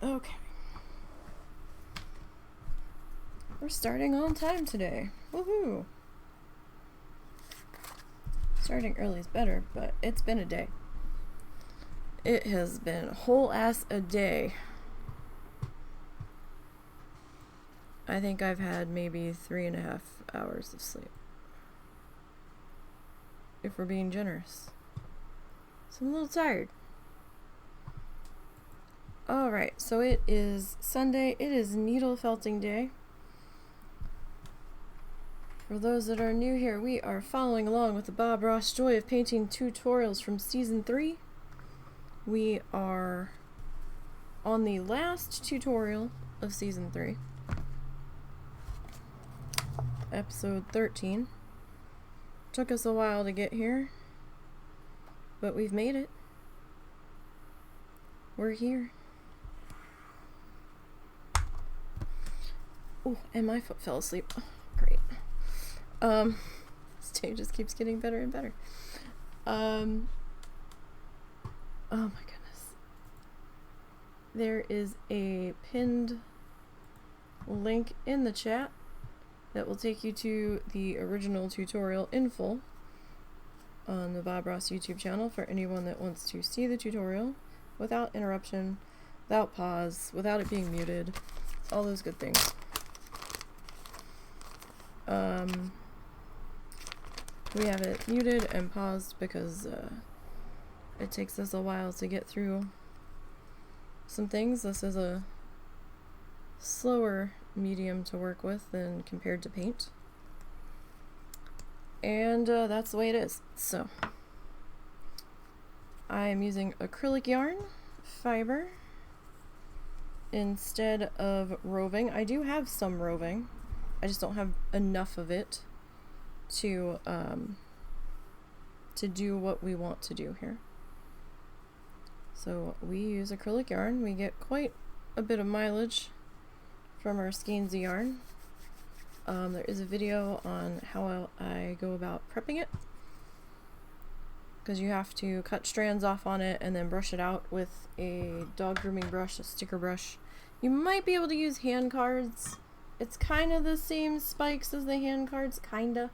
Okay. We're starting on time today. Woohoo! Starting early is better, but it's been a day. It has been a whole ass a day. I think I've had maybe 3.5 hours of sleep, if we're being generous. So I'm a little tired. Alright, so it is Sunday. It is needle felting day. For those that are new here, we are following along with the Bob Ross Joy of Painting tutorials from Season 3. We are on the last tutorial of Season 3. Episode 13. Took us a while to get here, but we've made it. We're here. Oh, and my foot fell asleep. Oh, great. This day just keeps getting better and better. Oh my goodness. There is a pinned link in the chat that will take you to the original tutorial in full on the Bob Ross YouTube channel for anyone that wants to see the tutorial without interruption, without pause, without it being muted, all those good things. We have it muted and paused because it takes us a while to get through some things. This is a slower medium to work with than compared to paint. And that's the way it is. So, I am using acrylic yarn fiber instead of roving. I do have some roving. I just don't have enough of it to do what we want to do here. So we use acrylic yarn. We get quite a bit of mileage from our skeins of yarn. There is a video on how I go about prepping it, because you have to cut strands off on it and then brush it out with a dog grooming brush, a sticker brush. You might be able to use hand cards. It's kind of the same spikes as the hand cards, kinda.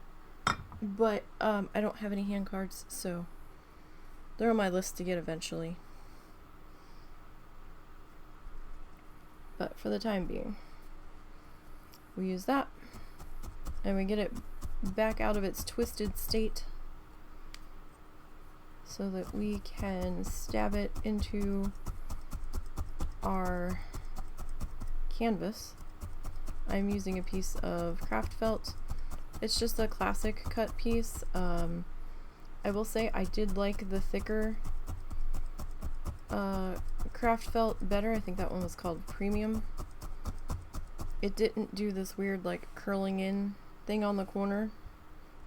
But I don't have any hand cards, so they're on my list to get eventually. But for the time being, we use that, and we get it back out of its twisted state so that we can stab it into our canvas. I'm using a piece of craft felt. It's just a classic cut piece. I will say I did like the thicker craft felt better. I think that one was called premium. It didn't do this weird like curling in thing on the corner,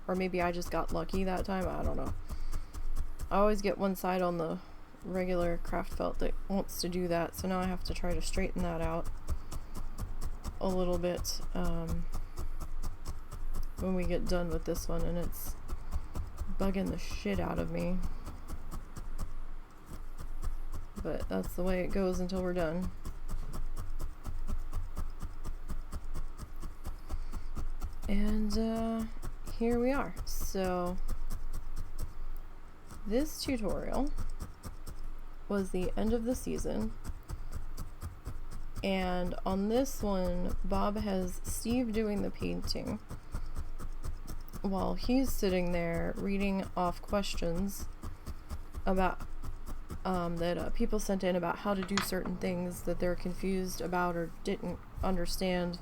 or maybe I just got lucky that time. I don't know. I always get one side on the regular craft felt that wants to do that, so now I have to try to straighten that out a little bit when we get done with this one, and it's bugging the shit out of me, but that's the way it goes until we're done. And here we are. So this tutorial was the end of the season, and on this one Bob has Steve doing the painting while he's sitting there reading off questions about that people sent in about how to do certain things that they're confused about or didn't understand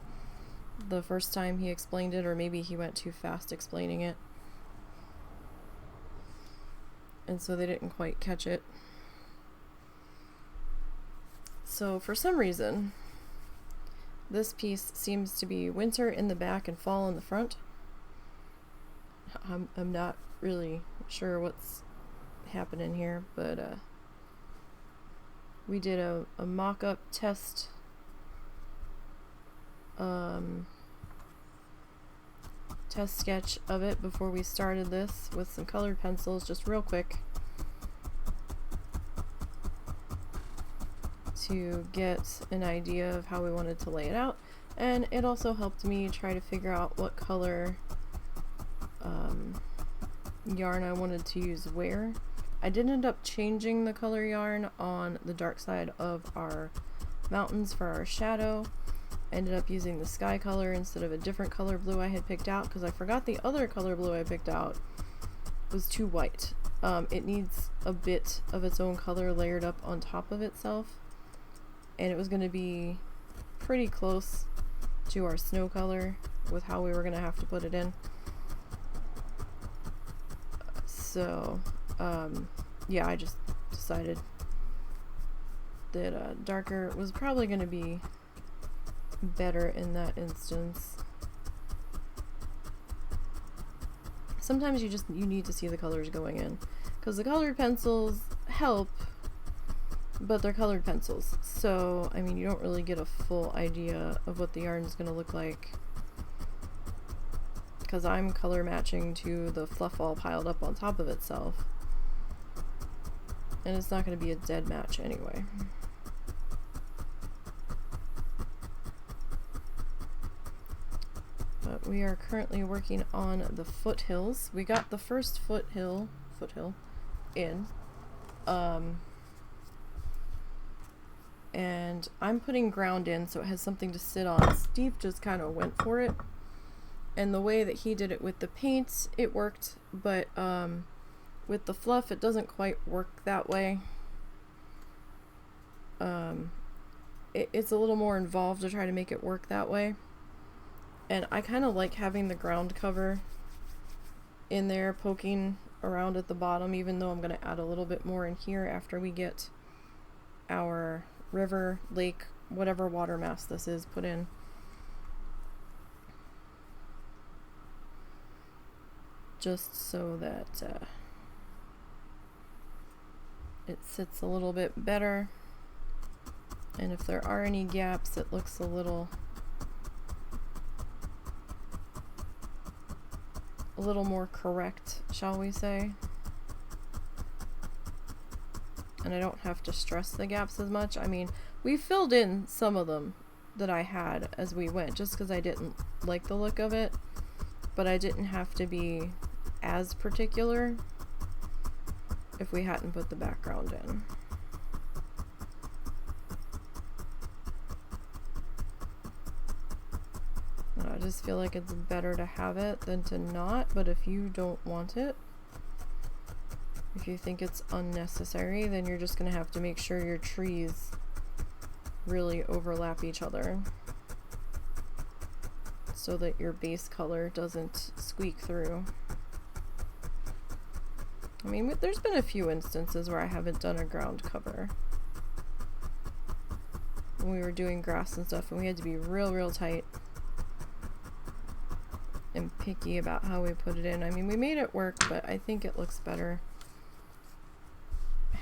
the first time he explained it, or maybe he went too fast explaining it, and so they didn't quite catch it. So for some reason this piece seems to be winter in the back and fall in the front. I'm not really sure what's happening here, but we did a mock-up test test sketch of it before we started this with some colored pencils, just real quick, to get an idea of how we wanted to lay it out, and it also helped me try to figure out what color yarn I wanted to use where. I did end up changing the color yarn on the dark side of our mountains for our shadow. I ended up using the sky color instead of a different color blue I had picked out because I forgot the other color blue I picked out was too white. It needs a bit of its own color layered up on top of itself, and it was going to be pretty close to our snow color with how we were going to have to put it in. So yeah, I just decided that darker was probably going to be better in that instance. Sometimes you need to see the colors going in, because the colored pencils help, but they're colored pencils, so I mean you don't really get a full idea of what the yarn is going to look like, because I'm color matching to the fluff all piled up on top of itself, and it's not going to be a dead match anyway. But we are currently working on the foothills. We got the first foothill in, and I'm putting ground in so it has something to sit on. Steve just kind of went for it, and the way that he did it with the paints, it worked, but with the fluff it doesn't quite work that way. It's a little more involved to try to make it work that way. And I kind of like having the ground cover in there poking around at the bottom, even though I'm going to add a little bit more in here after we get our river, lake, whatever water mass this is put in. Just so that it sits a little bit better. And if there are any gaps, it looks a little more correct, shall we say. And I don't have to stress the gaps as much. I mean, we filled in some of them that I had as we went, just because I didn't like the look of it, but I didn't have to be as particular if we hadn't put the background in. I just feel like it's better to have it than to not, but if you don't want it, if you think it's unnecessary, then you're just going to have to make sure your trees really overlap each other so that your base color doesn't squeak through. I mean, there's been a few instances where I haven't done a ground cover when we were doing grass and stuff, and we had to be real tight and picky about how we put it in. I mean, we made it work, but I think it looks better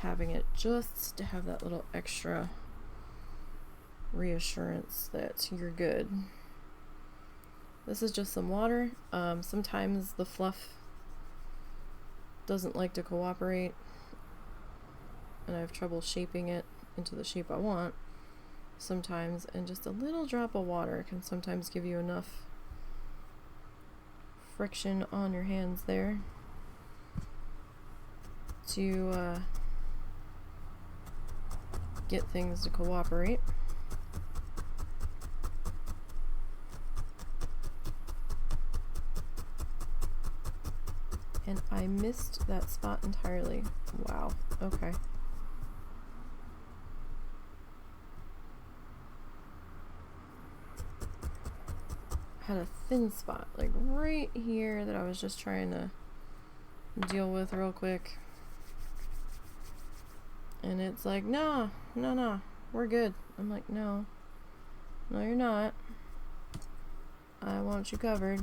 having it just to have that little extra reassurance that you're good. This is just some water. Sometimes the fluff doesn't like to cooperate, and I have trouble shaping it into the shape I want sometimes, and just a little drop of water can sometimes give you enough friction on your hands there to get things to cooperate. And I missed that spot entirely. Wow, okay. Had a thin spot, like right here, that I was just trying to deal with real quick. And it's like, no, we're good. I'm like, no, you're not. I want you covered.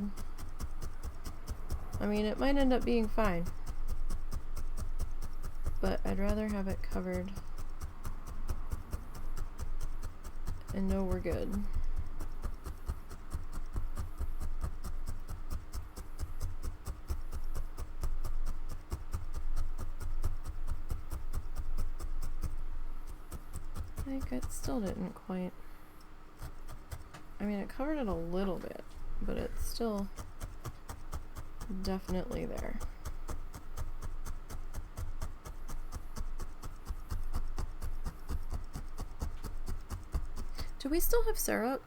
I mean, it might end up being fine, but I'd rather have it covered and know we're good. Like, it still didn't quite... I mean, it covered it a little bit, but it's still definitely there. Do we still have syrup?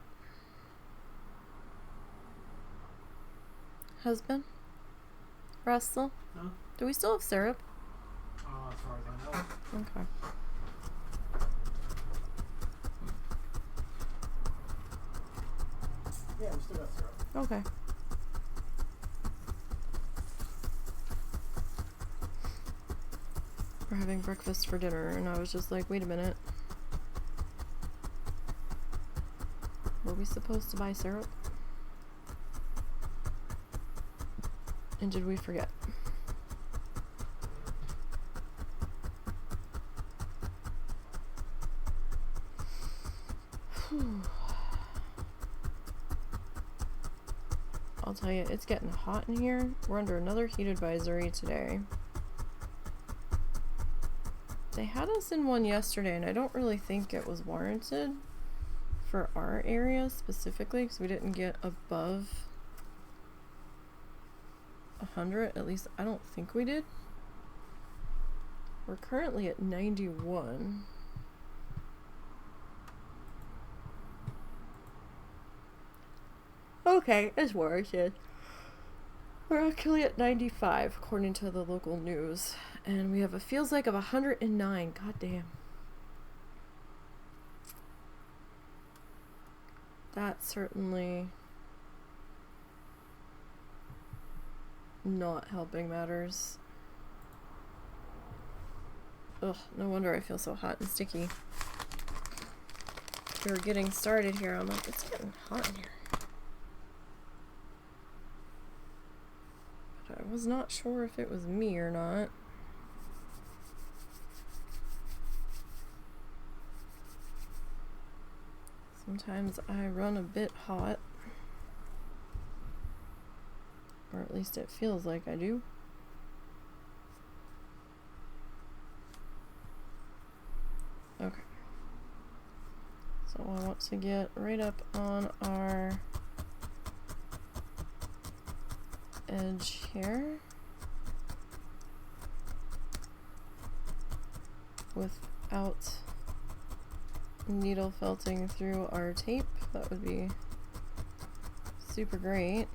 Husband? Russell? Huh? Do we still have syrup? As far as I know. Okay. Yeah, we still got syrup. Okay. We're having breakfast for dinner, and I was just like, wait a minute. Were we supposed to buy syrup? And did we forget? I'll tell you, it's getting hot in here. We're under another heat advisory today. They had us in one yesterday, and I don't really think it was warranted for our area specifically, because we didn't get above 100. At least I don't think we did. We're currently at 91. Okay, it's warranted. We're actually at 95 according to the local news, and we have a feels like of 109. God damn. That's certainly not helping matters. Ugh, no wonder I feel so hot and sticky. We were getting started here. I'm like, it's getting hot in here. But I was not sure if it was me or not. Sometimes I run a bit hot. Or at least it feels like I do. Okay. So I want to get right up on our edge here without needle felting through our tape. That would be super great.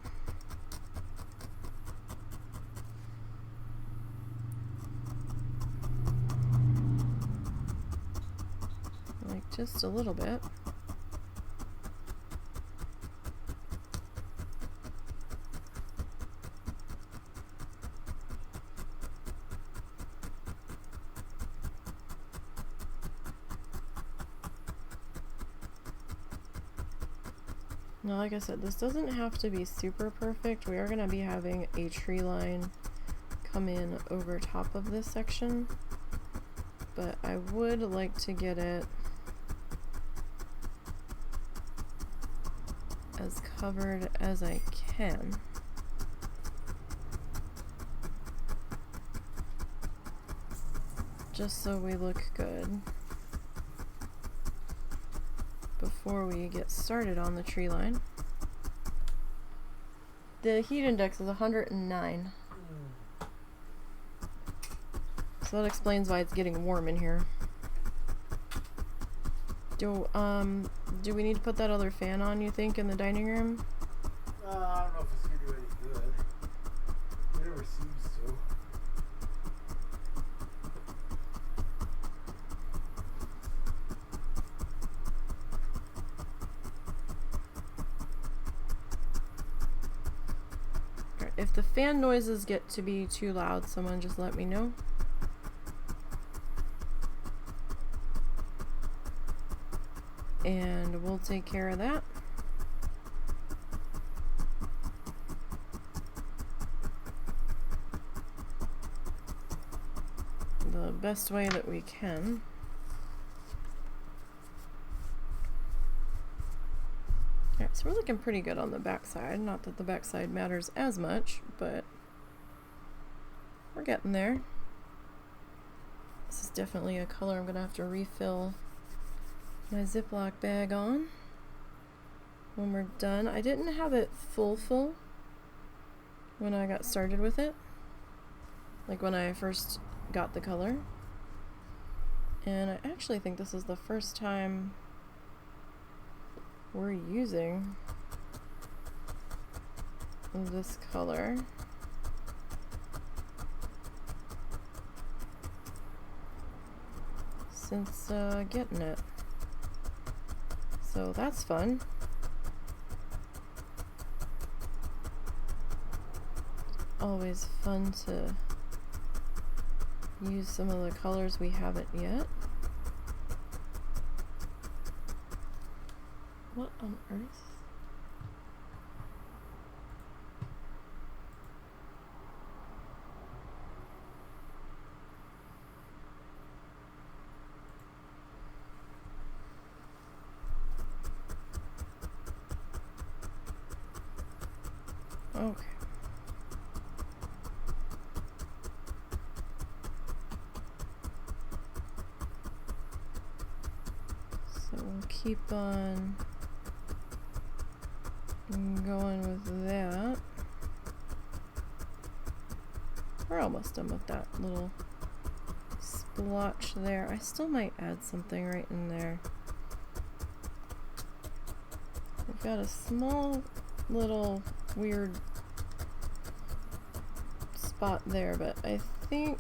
Like just a little bit. Now, like I said, this doesn't have to be super perfect. We are going to be having a tree line come in over top of this section, but I would like to get it as covered as I can. Just so we look good before we get started on the tree line. The heat index is 109. So that explains why it's getting warm in here. Do we need to put that other fan on, you think, in the dining room? I don't know if it's gonna do any good. It never seems to. If the fan noises get to be too loud, someone just let me know. And we'll take care of that. The best way that we can. Alright, so we're looking pretty good on the backside. Not that the backside matters as much, but we're getting there. This is definitely a color I'm gonna have to refill my Ziploc bag on when we're done. I didn't have it full when I got started with it, like when I first got the color. And I actually think this is the first time we're using this color. Since getting it. So that's fun. Always fun to use some of the colors we haven't yet. What on earth? Okay. So we'll keep on going with that. We're almost done with that little splotch there. I still might add something right in there. I've got a small little weird spot there, but I think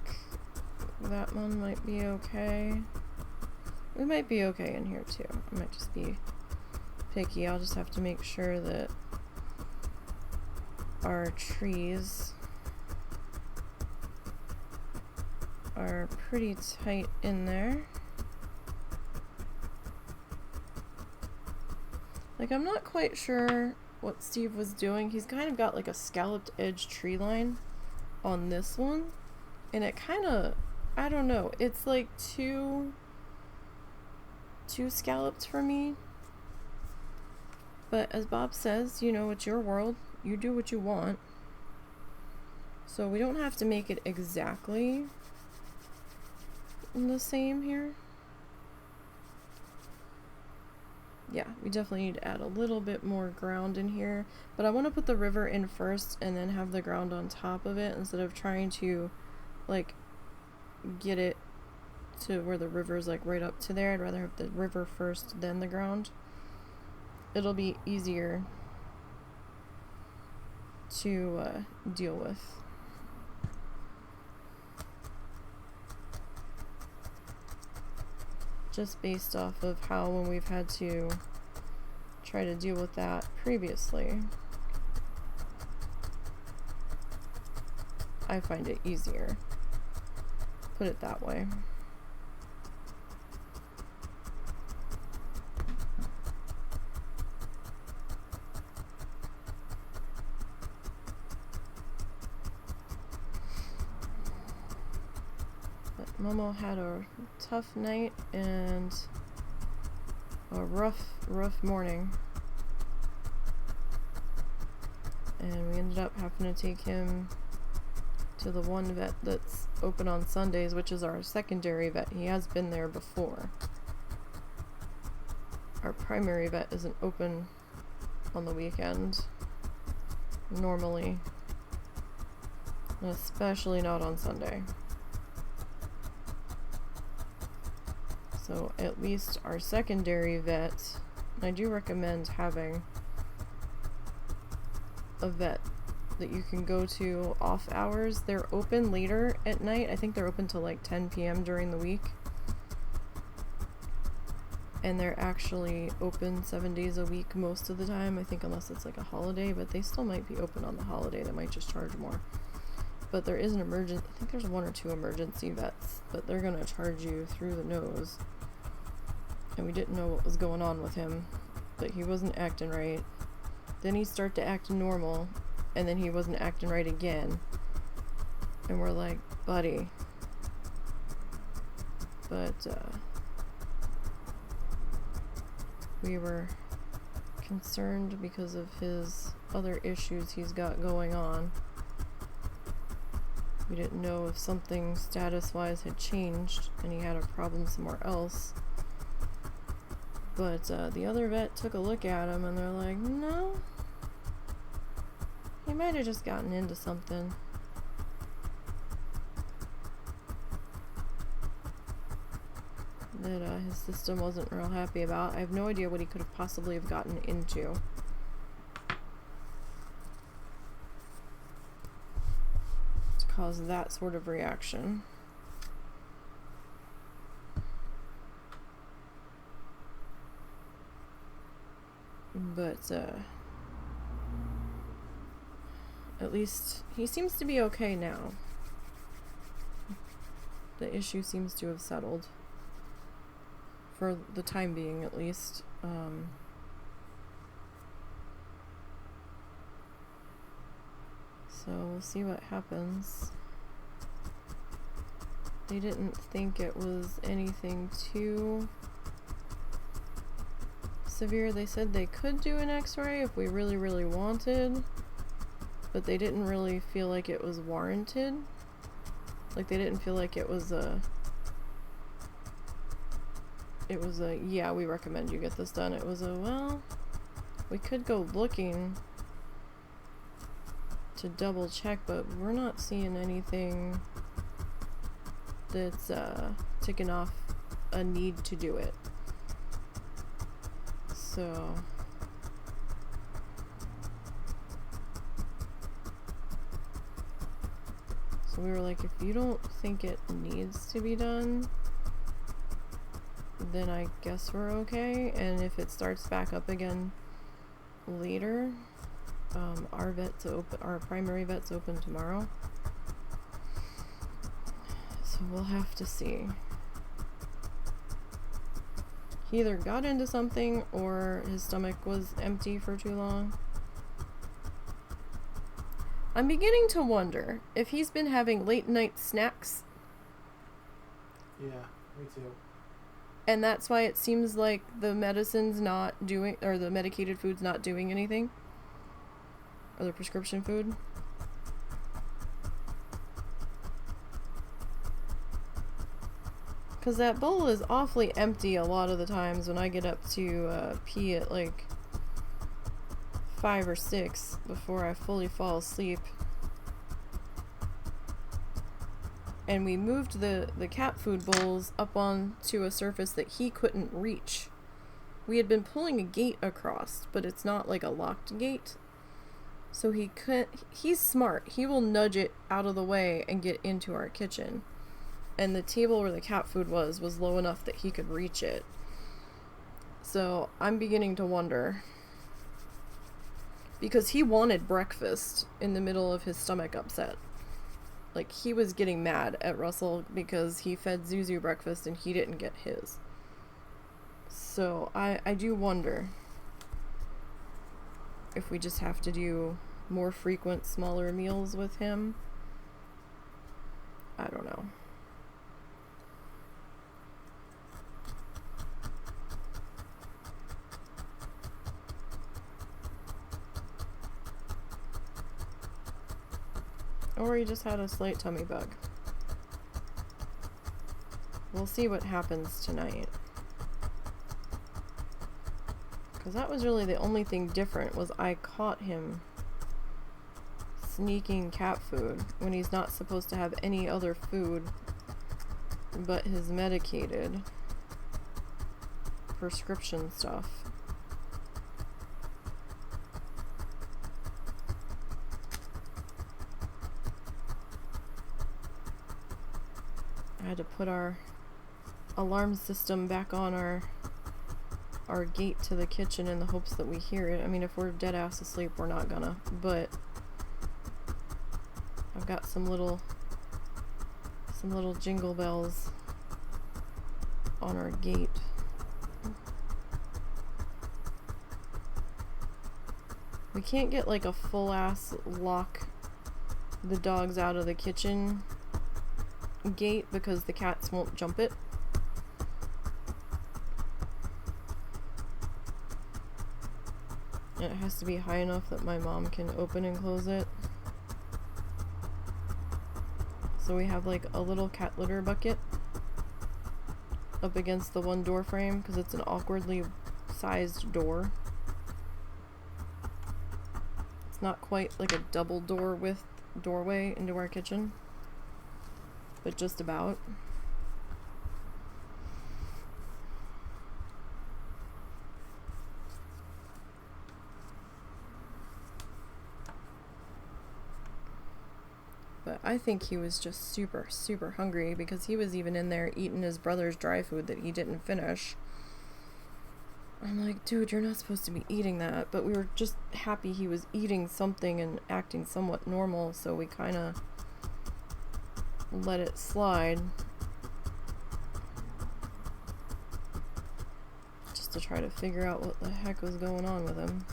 that one might be okay. We might be okay in here too. I might just be picky. I'll just have to make sure that our trees are pretty tight in there. Like, I'm not quite sure what Steve was doing. He's kind of got like a scalloped edge tree line on this one, and it kind of, I don't know, it's like too scalloped for me. But as Bob says, you know, it's your world, you do what you want, so we don't have to make it exactly the same here. Yeah, we definitely need to add a little bit more ground in here, but I want to put the river in first and then have the ground on top of it, instead of trying to like get it to where the river's like right up to there. I'd rather have the river first then the ground. It'll be easier to deal with. Just based off of how, when we've had to try to deal with that previously, I find it easier. Put it that way. Momo had a tough night and a rough morning, and we ended up having to take him to the one vet that's open on Sundays, which is our secondary vet. He has been there before. Our primary vet isn't open on the weekend normally, and especially not on Sunday. So at least our secondary vet, and I do recommend having a vet that you can go to off hours. They're open later at night. I think they're open till like 10 p.m. during the week. And they're actually open 7 days a week most of the time, I think, unless it's like a holiday, but they still might be open on the holiday. They might just charge more. But there is an emergency, I think there's 1 or 2 emergency vets, but they're gonna charge you through the nose. And we didn't know what was going on with him, but he wasn't acting right. Then he'd start to act normal, and then he wasn't acting right again. And we're like, buddy. But we were concerned because of his other issues he's got going on. We didn't know if something status-wise had changed and he had a problem somewhere else. But the other vet took a look at him and they're like, no, he might have just gotten into something. That his system wasn't real happy about. I have no idea what he could have possibly have gotten into. To cause that sort of reaction. But at least he seems to be okay now. The issue seems to have settled. For the time being, at least. So we'll see what happens. They didn't think it was anything too severe. They said they could do an x-ray if we really, really wanted, but they didn't really feel like it was warranted. Like, they didn't feel like it was a yeah, we recommend you get this done. It was a, well, we could go looking to double check, but we're not seeing anything that's ticking off a need to do it. So we were like, if you don't think it needs to be done, then I guess we're okay. And if it starts back up again later, our primary vet's open tomorrow, so we'll have to see. He either got into something or his stomach was empty for too long. I'm beginning to wonder if he's been having late night snacks. Yeah, me too. And that's why it seems like the medicine's not doing, or the medicated food's not doing anything. Or the prescription food. Because that bowl is awfully empty a lot of the times when I get up to pee at like 5 or 6 before I fully fall asleep. And we moved the cat food bowls up onto a surface that he couldn't reach. We had been pulling a gate across, but it's not like a locked gate. So he's smart. He will nudge it out of the way and get into our kitchen. And the table where the cat food was low enough that he could reach it. So I'm beginning to wonder. Because he wanted breakfast in the middle of his stomach upset. Like, he was getting mad at Russell because he fed Zuzu breakfast and he didn't get his. So I do wonder if we just have to do more frequent, smaller meals with him. I don't know. Or he just had a slight tummy bug. We'll see what happens tonight. Because that was really the only thing different, was I caught him sneaking cat food when he's not supposed to have any other food but his medicated prescription stuff. I had to put our alarm system back on our gate to the kitchen in the hopes that we hear it. I mean, if we're dead ass asleep, we're not gonna, but I've got some little jingle bells on our gate. We can't get like a full ass lock the dogs out of the kitchen gate because the cats won't jump it. It has to be high enough that my mom can open and close it. So we have like a little cat litter bucket up against the one door frame because it's an awkwardly sized door. It's not quite like a double door width doorway into our kitchen, but just about. But I think he was just super, super hungry because he was even in there eating his brother's dry food that he didn't finish. I'm like, dude, you're not supposed to be eating that. But we were just happy he was eating something and acting somewhat normal, so we kind of let it slide. Just to try to figure out what the heck was going on with him.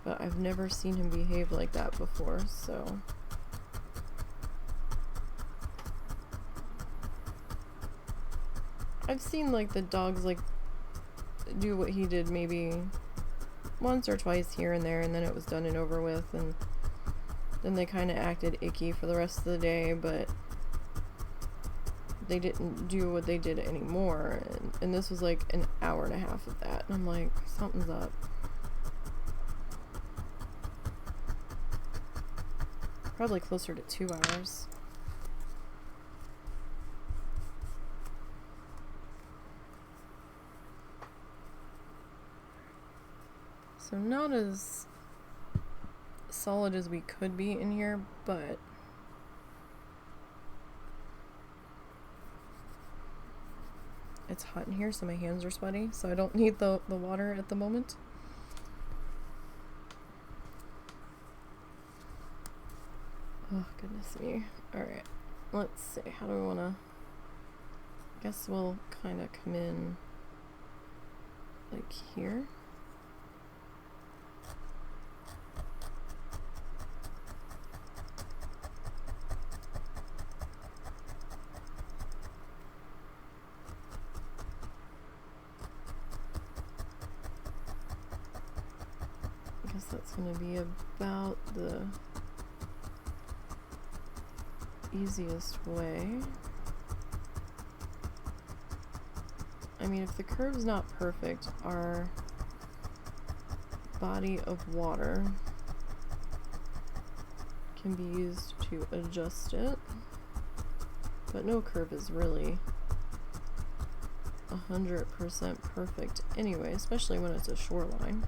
But I've never seen him behave like that before, so... I've seen, like, the dogs, like, do what he did maybe once or twice here and there, and then it was done and over with, and then they kind of acted icky for the rest of the day, but they didn't do what they did anymore, and this was, like, an hour and a half of that, and I'm like, something's up. Probably closer to 2 hours. So not as solid as we could be in here, but it's hot in here, so my hands are sweaty, so I don't need the water at the moment. Oh, goodness me. Alright, let's see. How do we want to... guess we'll kind of come in like here. I guess that's going to be about the easiest way. I mean, if the curve's not perfect, our body of water can be used to adjust it, but no curve is really 100% perfect anyway, especially when it's a shoreline.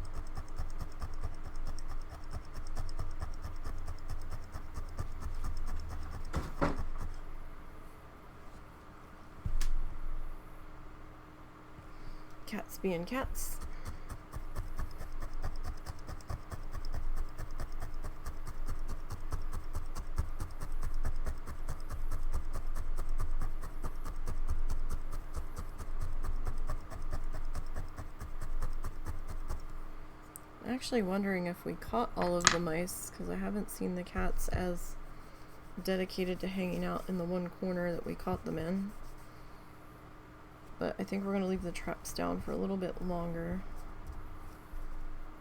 Cats being cats. I'm actually wondering if we caught all of the mice, because I haven't seen the cats as dedicated to hanging out in the one corner that we caught them in. But I think we're going to leave the traps down for a little bit longer,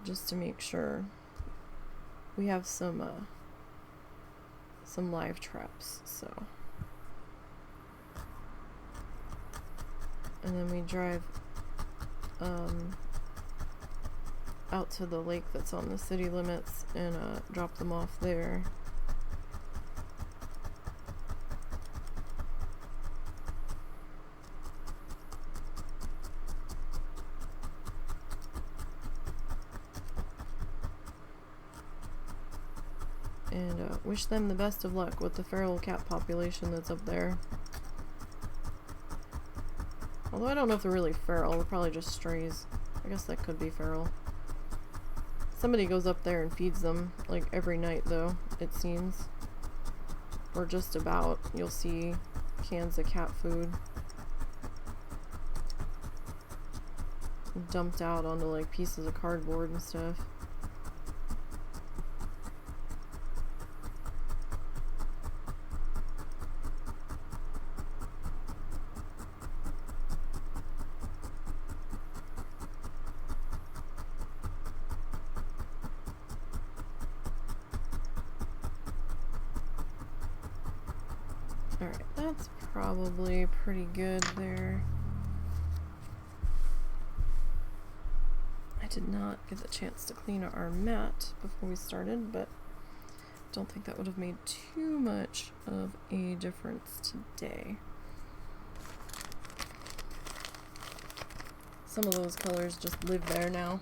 just to make sure we have some live traps. So, and then we drive out to the lake that's on the city limits and drop them off there. And wish them the best of luck with the feral cat population that's up there. Although I don't know if they're really feral, they're probably just strays. I guess that could be feral. Somebody goes up there and feeds them, like, every night, though, it seems. Or just about. You'll see cans of cat food dumped out onto, like, pieces of cardboard and stuff. Alright, that's probably pretty good there. I did not get the chance to clean our mat before we started, but don't think that would have made too much of a difference today. Some of those colors just live there now.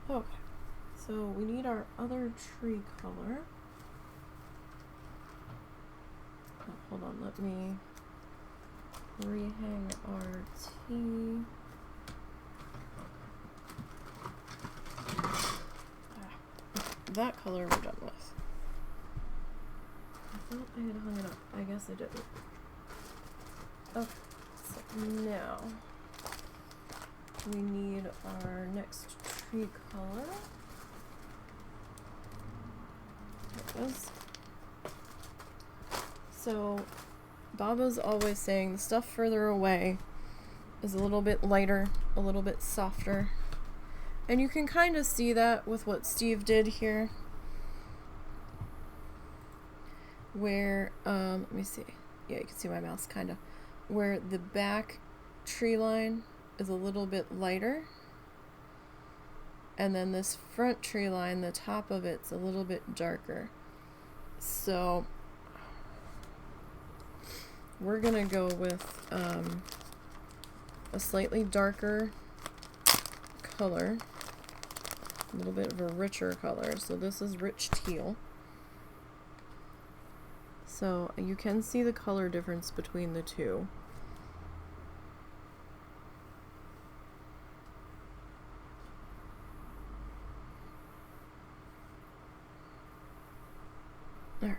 Okay, so we need our other tree color. Oh, hold on, let me rehang our tea. That color we're done with. I thought I had hung it up. I guess I didn't. Okay, so now we need our next tree color. There it is. So Baba's always saying the stuff further away is a little bit lighter, a little bit softer. And you can kind of see that with what Steve did here. Where, let me see. Yeah, you can see my mouse kind of. Where the back tree line is a little bit lighter. And then this front tree line, the top of it's a little bit darker. So we're gonna go with a slightly darker color, a little bit of a richer color. So this is rich teal. So you can see the color difference between the two. Alright.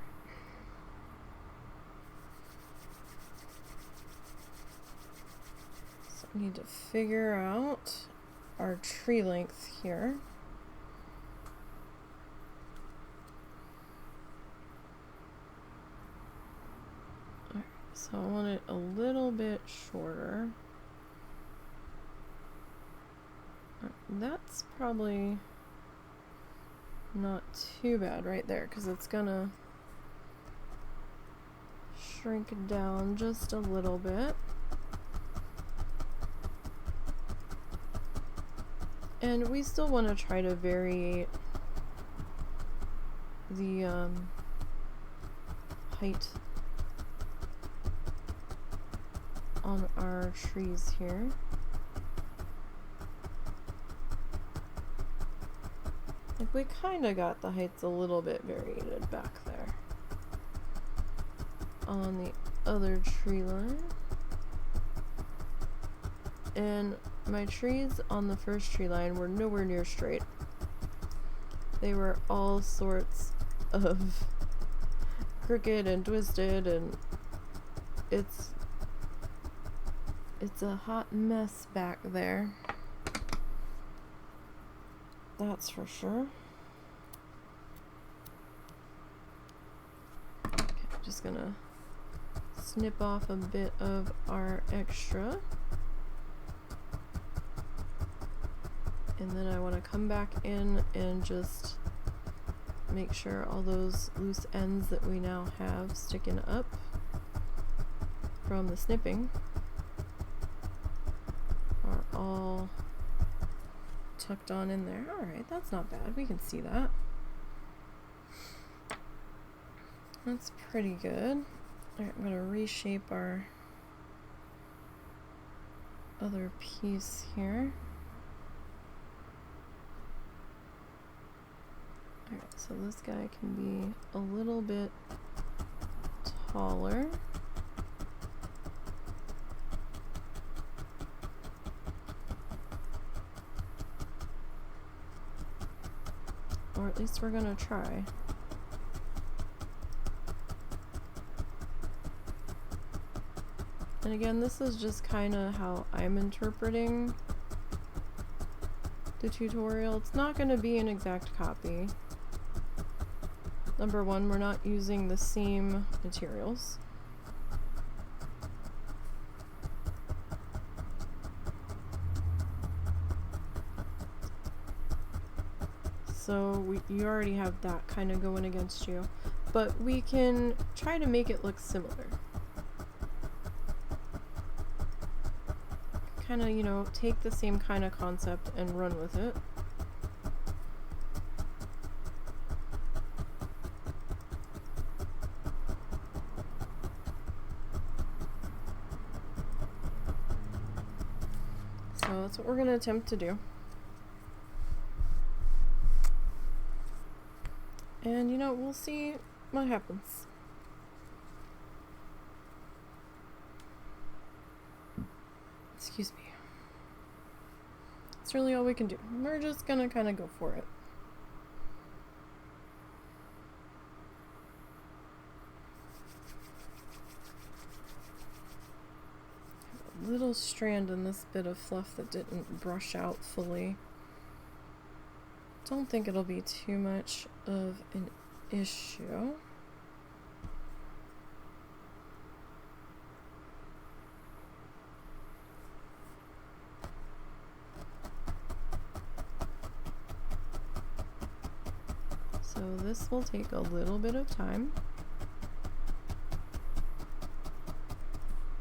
So we need to figure out our tree length here. Alright, so I want it a little bit shorter. That's probably not too bad right there, because it's gonna shrink down just a little bit. And we still want to try to vary the height on our trees here. Like, we kind of got the heights a little bit varied back there on the other tree line. And my trees on the first tree line were nowhere near straight. They were all sorts of crooked and twisted, and it's a hot mess back there. That's for sure. Okay, I'm just gonna snip off a bit of our extra. And then I want to come back in and just make sure all those loose ends that we now have sticking up from the snipping are all tucked on in there. Alright, that's not bad. We can see that. That's pretty good. Alright, I'm going to reshape our other piece here. Alright, so this guy can be a little bit taller. Or at least we're gonna try. And again, this is just kind of how I'm interpreting the tutorial. It's not going to be an exact copy. Number one, we're not using the same materials. So you already have that kind of going against you. But we can try to make it look similar. Kind of, you know, take the same kind of concept and run with it. So that's what we're going to attempt to do. And, you know, we'll see what happens. Excuse me. That's really all we can do. We're just gonna kind of go for it. A little strand in this bit of fluff that didn't brush out fully. Don't think it'll be too much of an issue. So this will take a little bit of time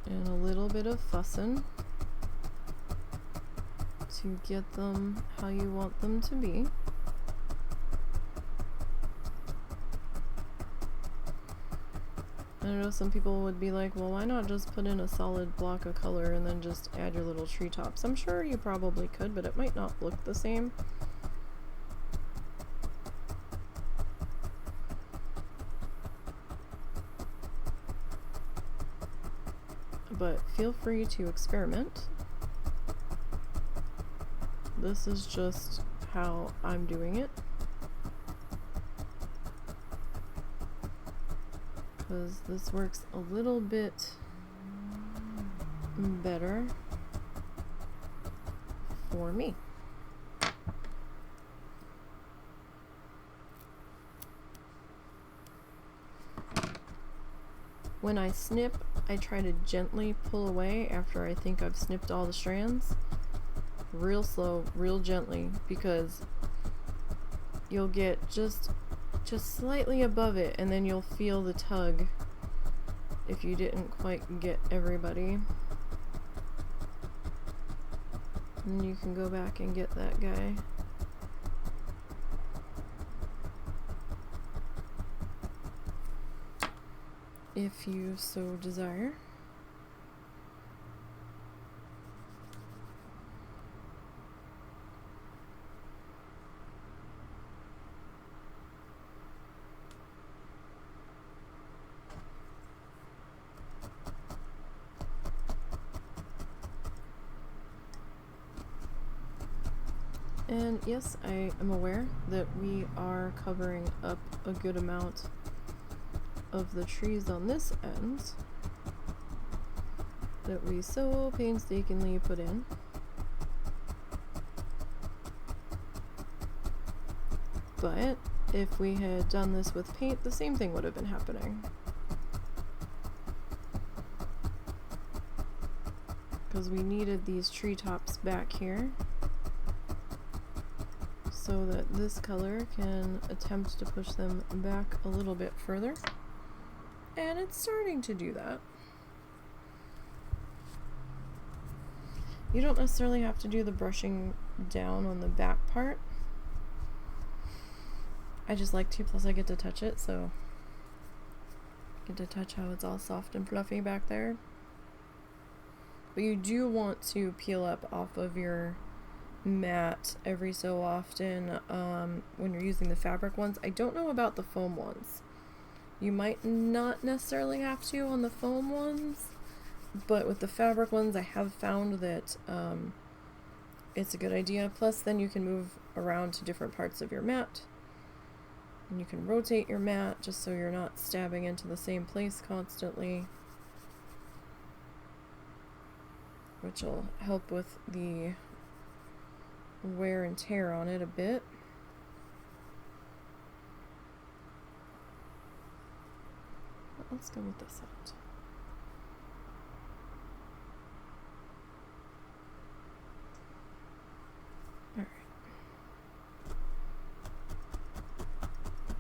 and a little bit of fussing to get them how you want them to be. I don't know, some people would be like, well, why not just put in a solid block of color and then just add your little treetops? I'm sure you probably could, but it might not look the same. But feel free to experiment. This is just how I'm doing it. Because this works a little bit better for me. When I snip, I try to gently pull away after I think I've snipped all the strands. Real slow, real gently, because you'll get just slightly above it and then you'll feel the tug if you didn't quite get everybody. And you can go back and get that guy. If you so desire. And yes, I am aware that we are covering up a good amount of the trees on this end that we so painstakingly put in. But if we had done this with paint, the same thing would have been happening. Because we needed these treetops back here so that this color can attempt to push them back a little bit further. And it's starting to do that. You don't necessarily have to do the brushing down on the back part. I just like to, plus I get to touch it, so I get to touch how it's all soft and fluffy back there. But you do want to peel up off of your mat every so often when you're using the fabric ones. I don't know about the foam ones. You might not necessarily have to on the foam ones, but with the fabric ones I have found that it's a good idea. Plus then you can move around to different parts of your mat, and you can rotate your mat just so you're not stabbing into the same place constantly, which will help with the wear and tear on it a bit. Let's go with this end. Alright.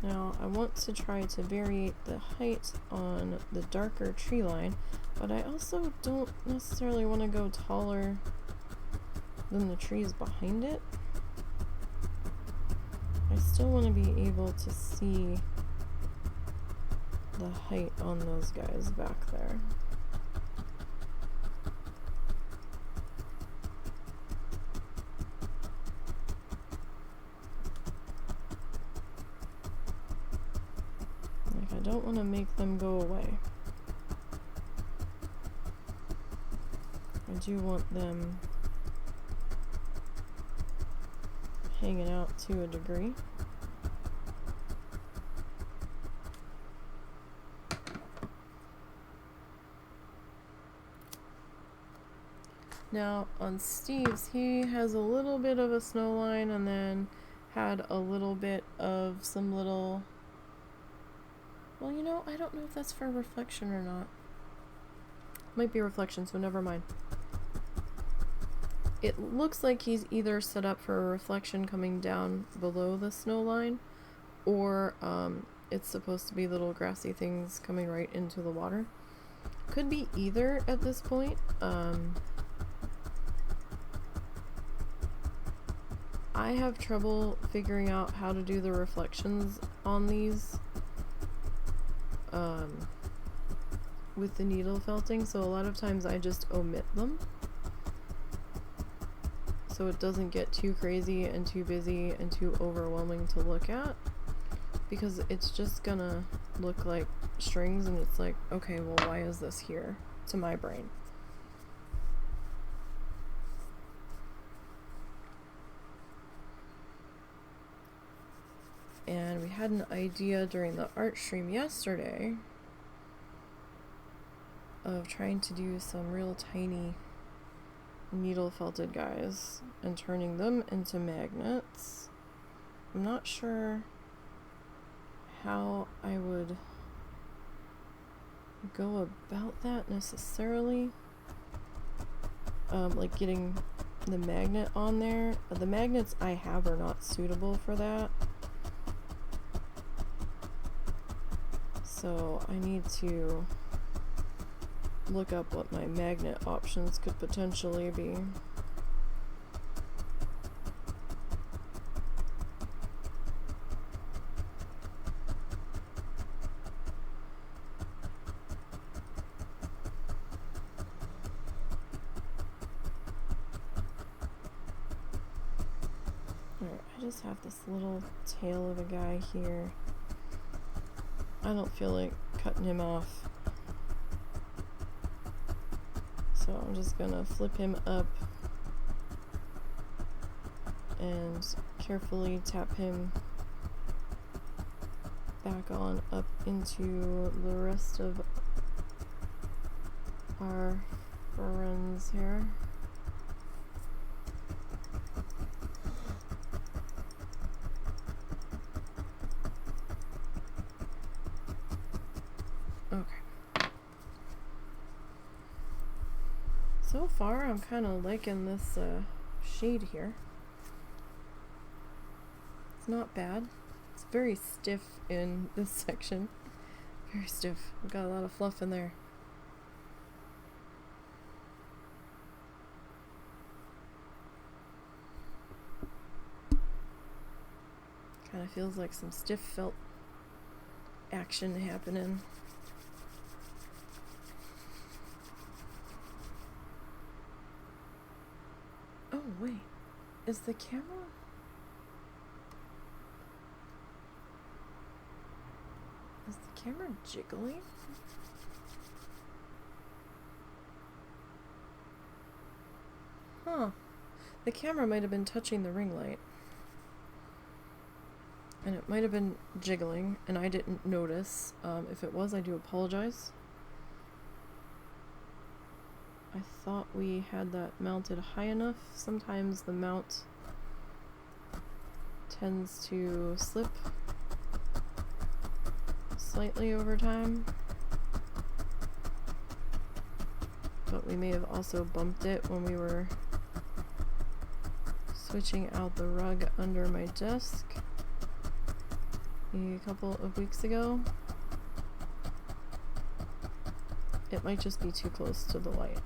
Now I want to try to vary the height on the darker tree line, but I also don't necessarily want to go taller than the trees behind it. I still want to be able to see the height on those guys back there. Like, I don't want to make them go away. I do want them hanging out to a degree. Now on Steve's, he has a little bit of a snow line and then had a little bit of some little, well, you know, I don't know if that's for reflection or not. Might be reflection, so never mind. It looks like he's either set up for a reflection coming down below the snow line, or it's supposed to be little grassy things coming right into the water. Could be either at this point. I have trouble figuring out how to do the reflections on these with the needle felting, so a lot of times I just omit them so it doesn't get too crazy and too busy and too overwhelming to look at, because it's just gonna look like strings and it's like, okay, well, why is this here to my brain? And we had an idea during the art stream yesterday of trying to do some real tiny needle felted guys and turning them into magnets. I'm not sure how I would go about that necessarily. Like getting the magnet on there. The magnets I have are not suitable for that. So I need to look up what my magnet options could potentially be. Alright, I just have this little tail of a guy here. I don't feel like cutting him off. So I'm just gonna flip him up and carefully tap him back on up into the rest of our friends here. So far, I'm kind of liking this shade here. It's not bad. It's very stiff in this section. Very stiff. I've got a lot of fluff in there. Kind of feels like some stiff felt action happening. Oh, wait. Is the camera? Is the camera jiggling? Huh. The camera might have been touching the ring light. And it might have been jiggling, and I didn't notice. If it was, I do apologize. I thought we had that mounted high enough. Sometimes the mount tends to slip slightly over time. But we may have also bumped it when we were switching out the rug under my desk. a couple of weeks ago. It might just be too close to the light.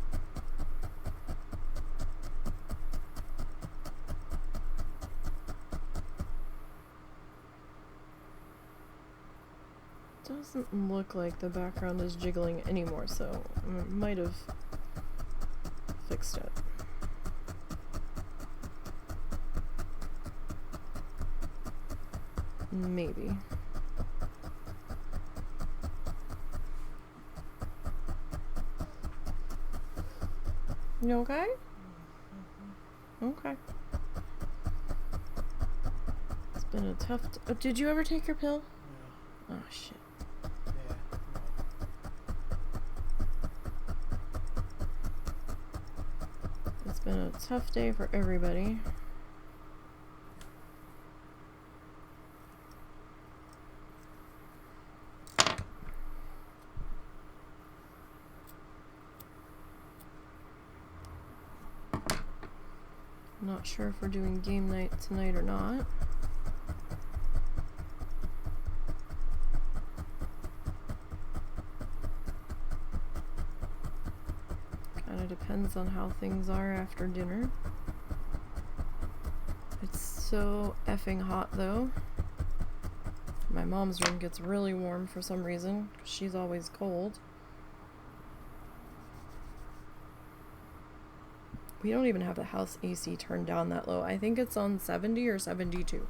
Doesn't look like the background is jiggling anymore, so I might have fixed it. Maybe. You okay? Okay. It's been a tough did you ever take your pill? Yeah. Oh shit. Yeah. It's been a tough day for everybody. Not sure if we're doing game night tonight or not. Kinda depends on how things are after dinner. It's so effing hot though. My mom's room gets really warm for some reason, 'cause she's always cold. We don't even have the house AC turned down that low. I think it's on 70 or 72.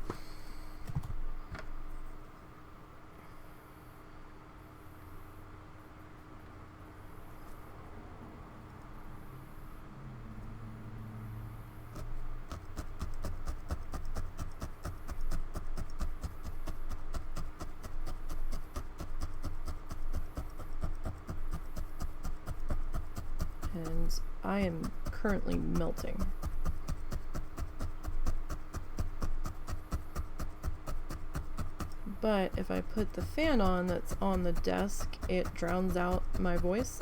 And I am currently melting. But if I put the fan on that's on the desk, it drowns out my voice.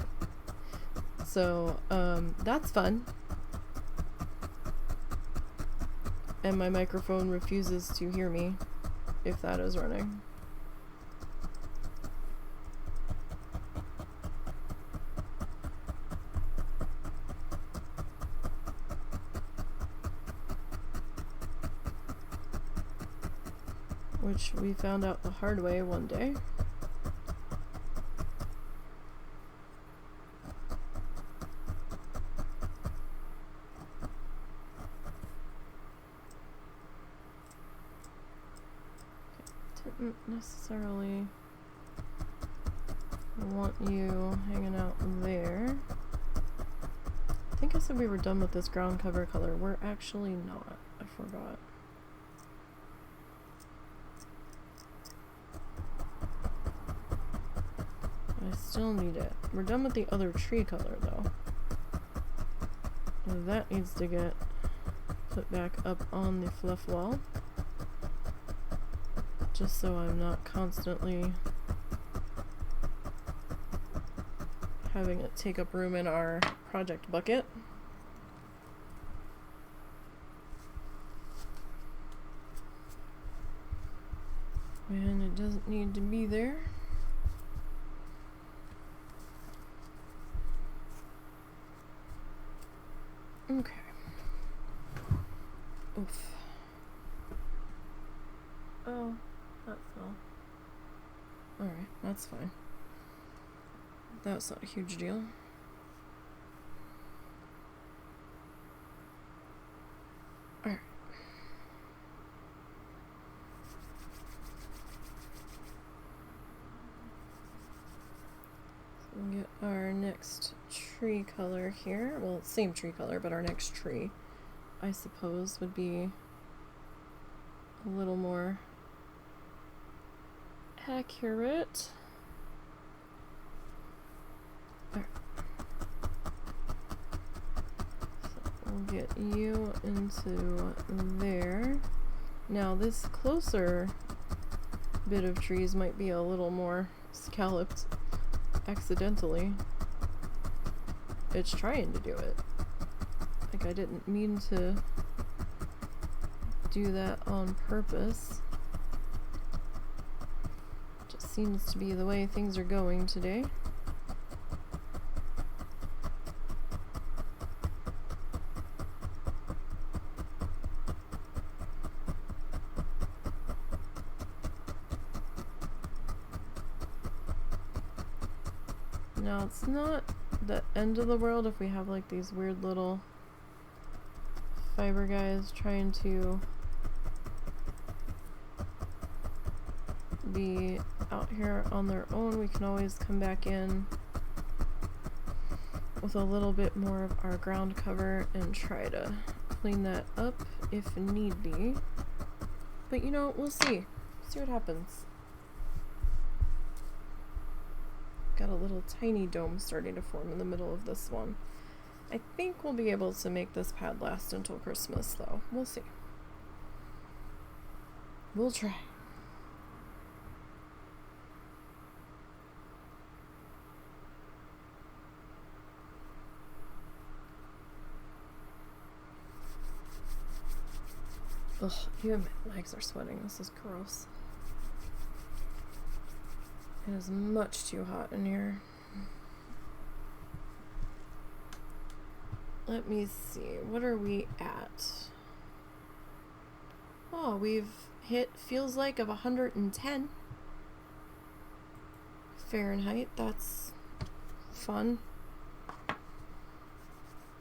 So, that's fun. And my microphone refuses to hear me if that is running. Which we found out the hard way one day. Didn't necessarily want you hanging out there. I think I said we were done with this ground cover color. We're actually not. I forgot. I still need it. We're done with the other tree color though. That needs to get put back up on the fluff wall. Just so I'm not constantly having it take up room in our project bucket. And it doesn't need to be there. Okay. Oof. Oh, that fell. Alright, that's fine. That's not a huge deal. Alright. So we'll get our next tree color here. Well, same tree color, but our next tree, I suppose, would be a little more accurate. Alright. So we'll get you into there. Now this closer bit of trees might be a little more scalloped accidentally. It's trying to do it. Like I didn't mean to do that on purpose. Seems to be the way things are going today. Now, it's not the end of the world if we have like these weird little fiber guys trying to be out here on their own. We can always come back in with a little bit more of our ground cover and try to clean that up if need be. But you know, we'll see. See what happens. Got a little tiny dome starting to form in the middle of this one. I think we'll be able to make this pad last until Christmas, though. We'll see. We'll try. Ugh, even my legs are sweating. This is gross. It is much too hot in here. Let me see. What are we at? Oh, we've hit feels like of 110 Fahrenheit. That's fun.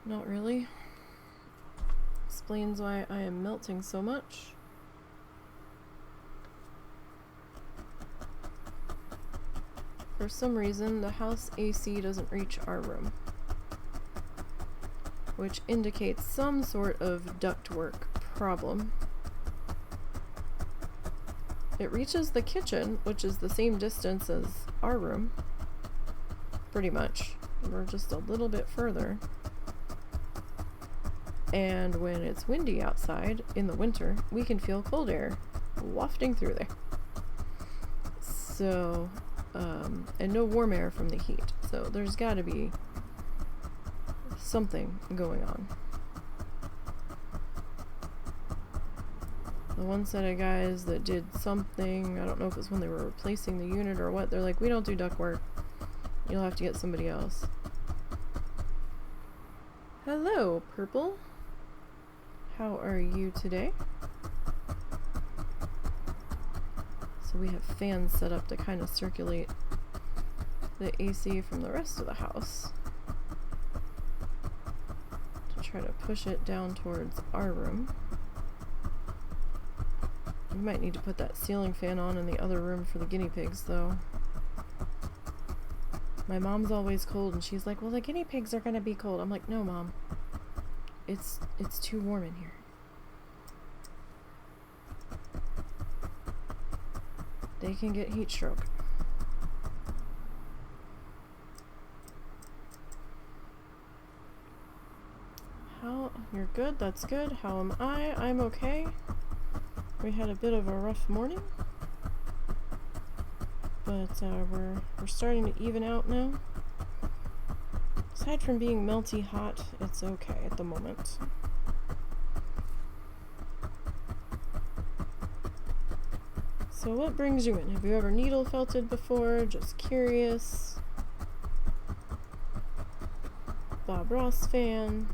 Not really. Explains why I am melting so much. For some reason, the house AC doesn't reach our room, which indicates some sort of ductwork problem. It reaches the kitchen, which is the same distance as our room, pretty much. We're just a little bit further. And when it's windy outside in the winter, we can feel cold air wafting through there. So, and no warm air from the heat. So there's got to be something going on. The one set of guys that did something, I don't know if it's when they were replacing the unit or what, they're like, we don't do ductwork. You'll have to get somebody else. Hello, Purple. How are you today? So we have fans set up to kind of circulate the AC from the rest of the house to try to push it down towards our room. We might need to put that ceiling fan on in the other room for the guinea pigs, though. My mom's always cold, and she's like, well, the guinea pigs are gonna be cold. I'm like, no, Mom. It's too warm in here. They can get heat stroke. You're good, that's good. How am I? I'm okay. We had a bit of a rough morning, but we're starting to even out now. Aside from being melty hot, it's okay at the moment. So what brings you in? Have you ever needle felted before? Just curious? Bob Ross fan?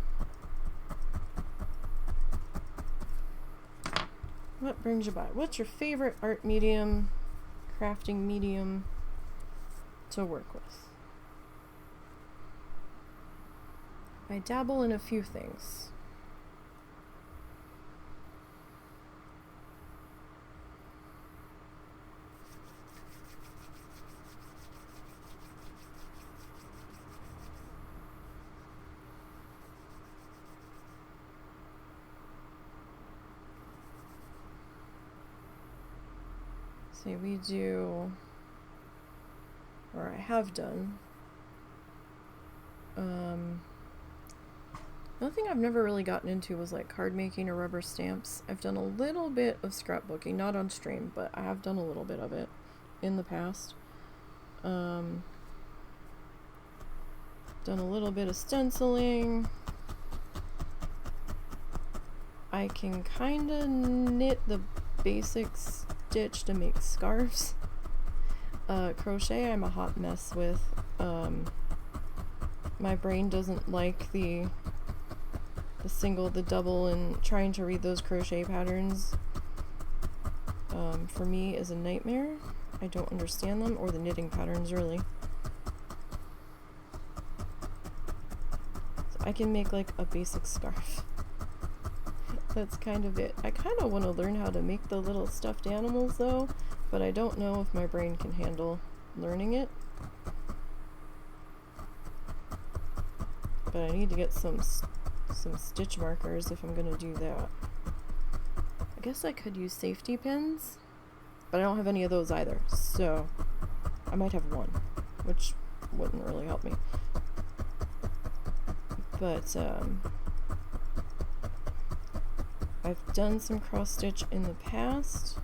What brings you by? What's your favorite art medium, crafting medium to work with? I dabble in a few things. See, we do, or I have done, another thing I've never really gotten into was like card making or rubber stamps. I've done a little bit of scrapbooking, not on stream, but I have done a little bit of it in the past. Done a little bit of stenciling. I can kind of knit the basic stitch to make scarves. Crochet I'm a hot mess with. My brain doesn't like the single, the double, and trying to read those crochet patterns for me is a nightmare. I don't understand them, or the knitting patterns really. So I can make like a basic scarf. That's kind of it. I kind of want to learn how to make the little stuffed animals though, but I don't know if my brain can handle learning it. But I need to get some stitch markers if I'm gonna do that. I guess I could use safety pins, but I don't have any of those either, so I might have one, which wouldn't really help me. But I've done some cross stitch in the past.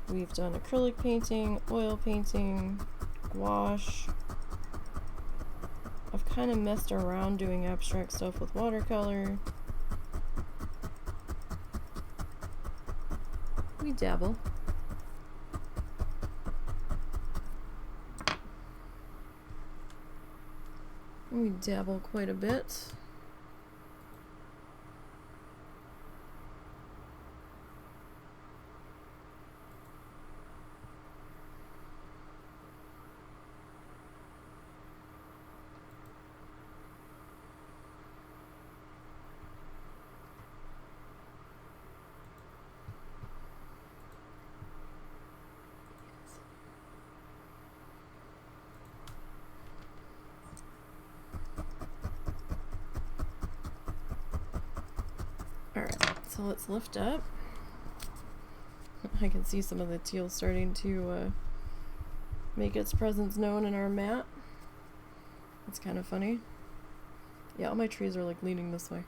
We've done acrylic painting, oil painting, gouache. I've kind of messed around doing abstract stuff with watercolor. We dabble. We dabble quite a bit. Alright, so let's lift up. I can see some of the teal starting to make its presence known in our mat. It's kind of funny. Yeah, all my trees are like leaning this way.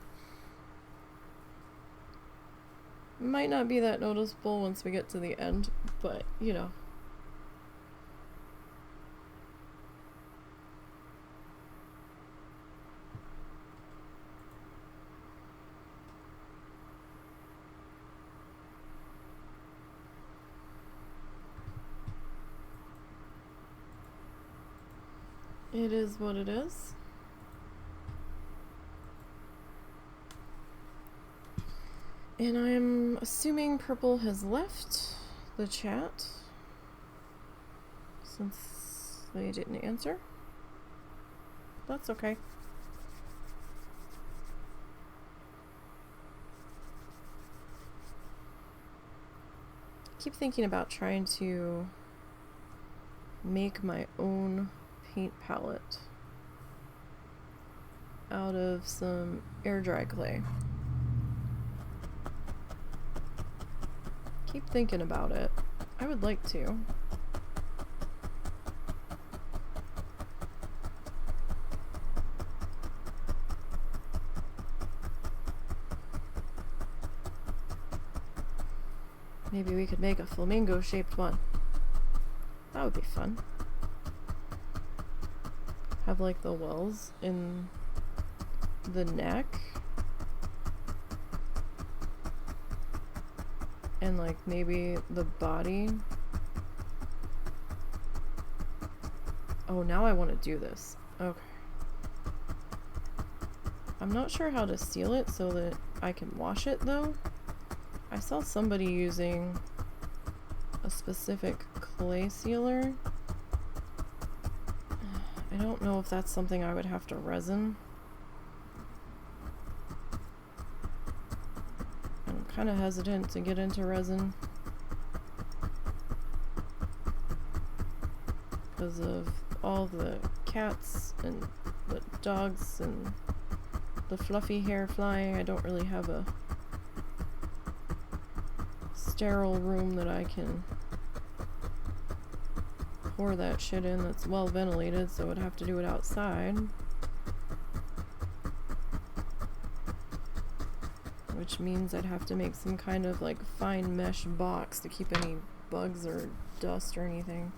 Might not be that noticeable once we get to the end, but you know. It is what it is. And I'm assuming Purple has left the chat since they didn't answer. That's okay. I keep thinking about trying to make my own paint palette out of some air dry clay. Keep thinking about it. I would like to. Maybe we could make a flamingo shaped one. That would be fun. Have like the wells in the neck and like maybe the body. Oh, now I want to do this. Okay. I'm not sure how to seal it so that I can wash it though. I saw somebody using a specific clay sealer. I don't know if that's something I would have to resin. I'm kind of hesitant to get into resin because of all the cats and the dogs and the fluffy hair flying. I don't really have a sterile room that I can pour that shit in that's well ventilated, so I'd have to do it outside. Which means I'd have to make some kind of like fine mesh box to keep any bugs or dust or anything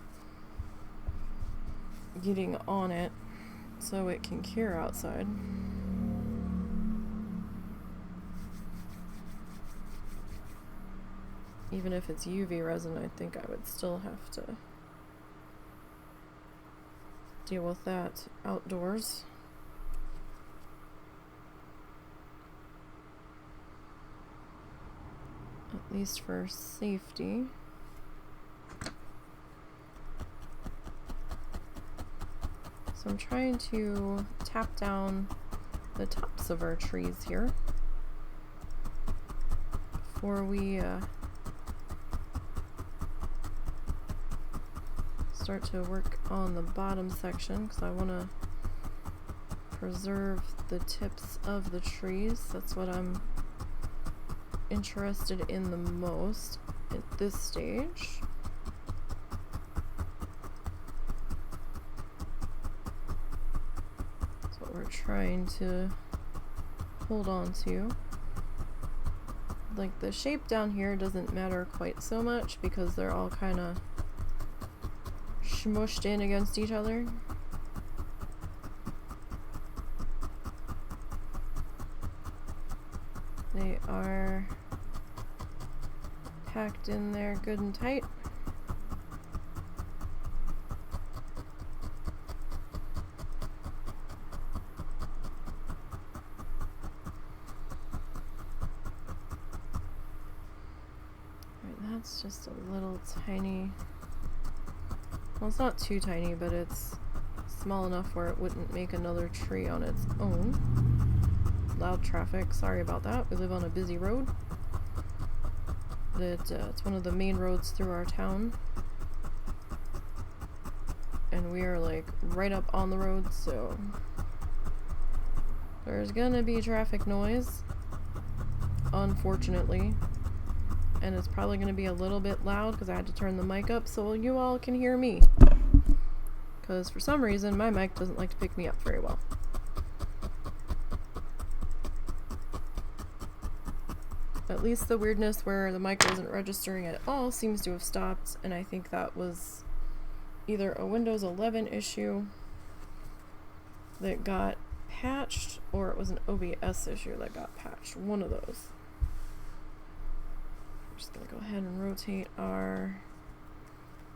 getting on it so it can cure outside. Even if it's UV resin, I think I would still have to deal with that outdoors. At least for safety. So I'm trying to tap down the tops of our trees here before we start to work on the bottom section, because I want to preserve the tips of the trees. That's what I'm interested in the most at this stage. That's what we're trying to hold on to. Like, the shape down here doesn't matter quite so much because they're all kind of smushed in against each other. They are packed in there good and tight. Alright, that's just a little tiny. Well, it's not too tiny, but it's small enough where it wouldn't make another tree on its own. Loud traffic, sorry about that. We live on a busy road. It's one of the main roads through our town. And we are like right up on the road, so there's gonna be traffic noise, unfortunately. And it's probably gonna be a little bit loud because I had to turn the mic up so you all can hear me. Because for some reason my mic doesn't like to pick me up very well. At least the weirdness where the mic wasn't registering at all seems to have stopped, and I think that was either a Windows 11 issue that got patched, or it was an OBS issue that got patched. One of those. I'm just gonna go ahead and rotate our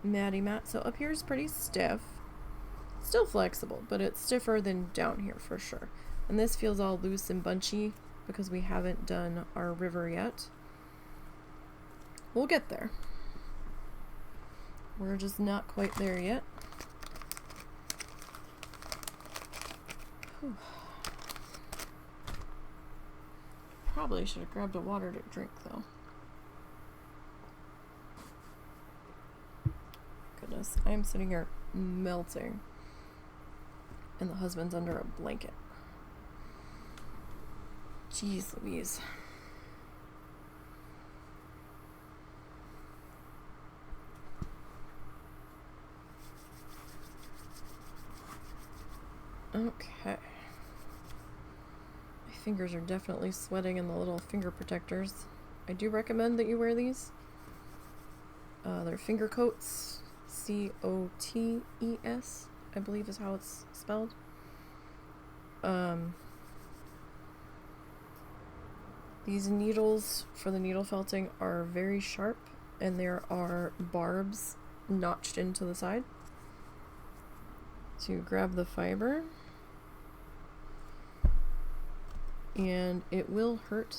matty mat. So up here is pretty stiff. Still flexible, but it's stiffer than down here for sure. And this feels all loose and bunchy because we haven't done our river yet. We'll get there. We're just not quite there yet. Whew. Probably should have grabbed a water to drink though. Goodness, I'm sitting here melting. And the husband's under a blanket. Jeez Louise. Okay. My fingers are definitely sweating in the little finger protectors. I do recommend that you wear these. They're finger coats. C-O-T-E-S, I believe is how it's spelled. These needles for the needle felting are very sharp, and there are barbs notched into the side to grab the fiber. And it will hurt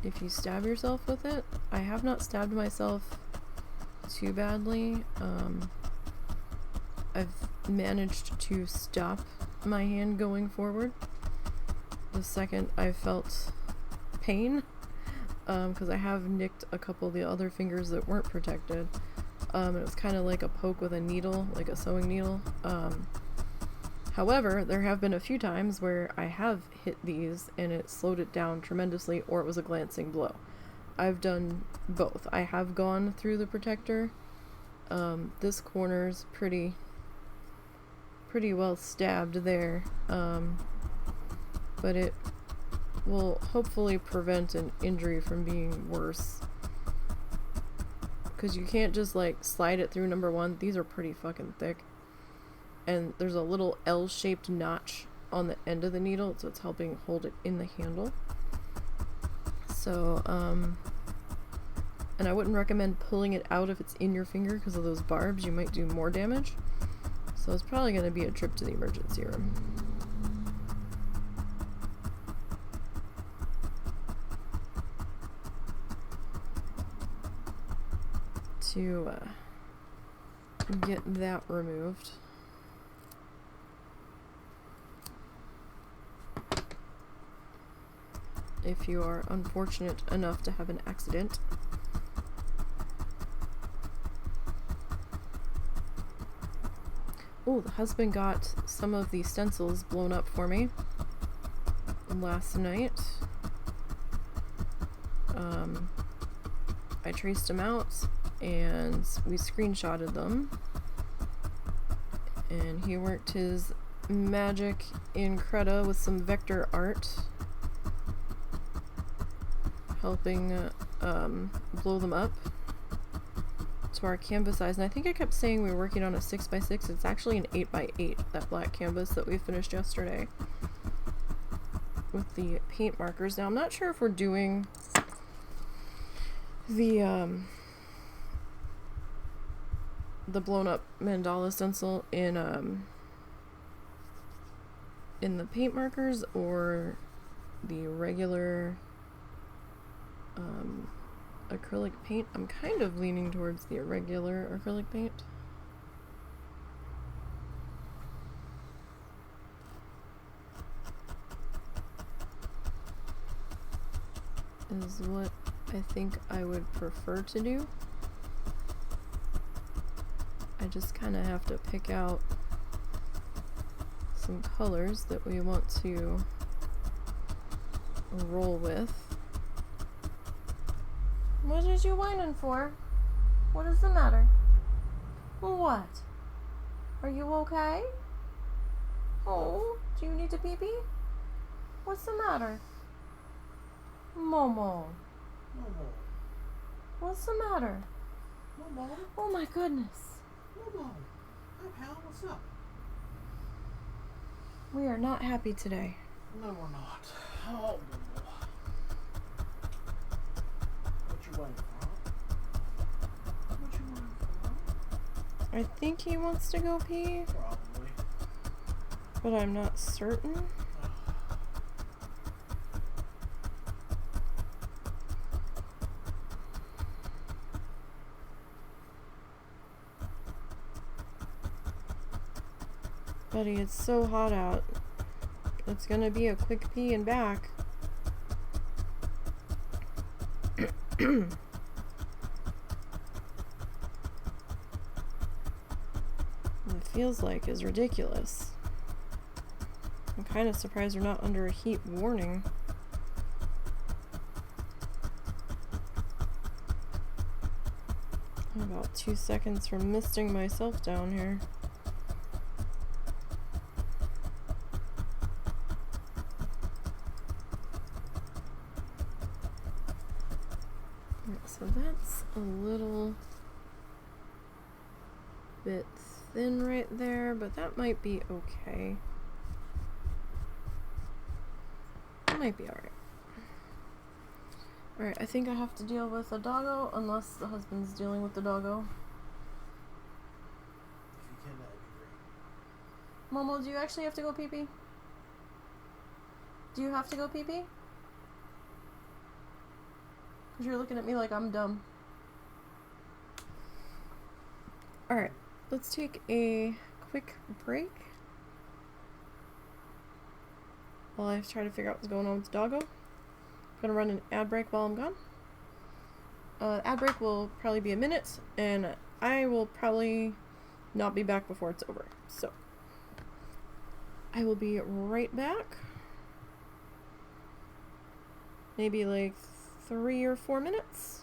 if you stab yourself with it. I have not stabbed myself too badly. I've managed to stop my hand going forward the second I felt pain, because I have nicked a couple of the other fingers that weren't protected. It was kind of like a poke with a needle, like a sewing needle. However, there have been a few times where I have hit these and it slowed it down tremendously, or it was a glancing blow. I've done both. I have gone through the protector. This corner's pretty well stabbed there, but it will hopefully prevent an injury from being worse. Because you can't just like slide it through. Number one, these are pretty fucking thick. And there's a little L-shaped notch on the end of the needle, so it's helping hold it in the handle. So, And I wouldn't recommend pulling it out if it's in your finger because of those barbs. You might do more damage. So it's probably going to be a trip to the emergency room. To get that removed. If you are unfortunate enough to have an accident. Oh, the husband got some of the stencils blown up for me last night. I traced them out and we screenshotted them. And he worked his magic in Creta with some vector art, helping blow them up to our canvas size. And I think I kept saying we were working on a 6x6. It's actually an 8x8, that black canvas that we finished yesterday with the paint markers. Now I'm not sure if we're doing the blown up mandala stencil in the paint markers or the regular acrylic paint. I'm kind of leaning towards the regular acrylic paint. Is what I think I would prefer to do. I just kind of have to pick out some colors that we want to roll with. What is you whining for? What is the matter? What? Are you okay? Oh, do you need to pee-pee? What's the matter? Momo. Momo. What's the matter? Momo. Oh my goodness. Momo. Hi, pal. What's up? We are not happy today. No, we're not. Oh, Momo. What you waiting for, huh? What you waiting for, huh? I think he wants to go pee, Probably. but I'm not certain. Buddy, it's so hot out. It's gonna be a quick pee and back. It feels like is ridiculous. I'm kind of surprised we're not under a heat warning. I'm about 2 seconds from misting myself down here. So that's a little bit thin right there, but that might be okay. That might be alright. Alright, I think I have to deal with a doggo, unless the husband's dealing with the doggo. If you can, that would be great. Momo, do you actually have to go pee-pee? Do you have to go pee-pee? Because you're looking at me like I'm dumb. Alright, let's take a quick break while I try to figure out what's going on with the doggo. I'm gonna run an ad break while I'm gone. Ad break will probably be a minute, and I will probably not be back before it's over. So, I will be right back. Maybe like 3 or 4 minutes.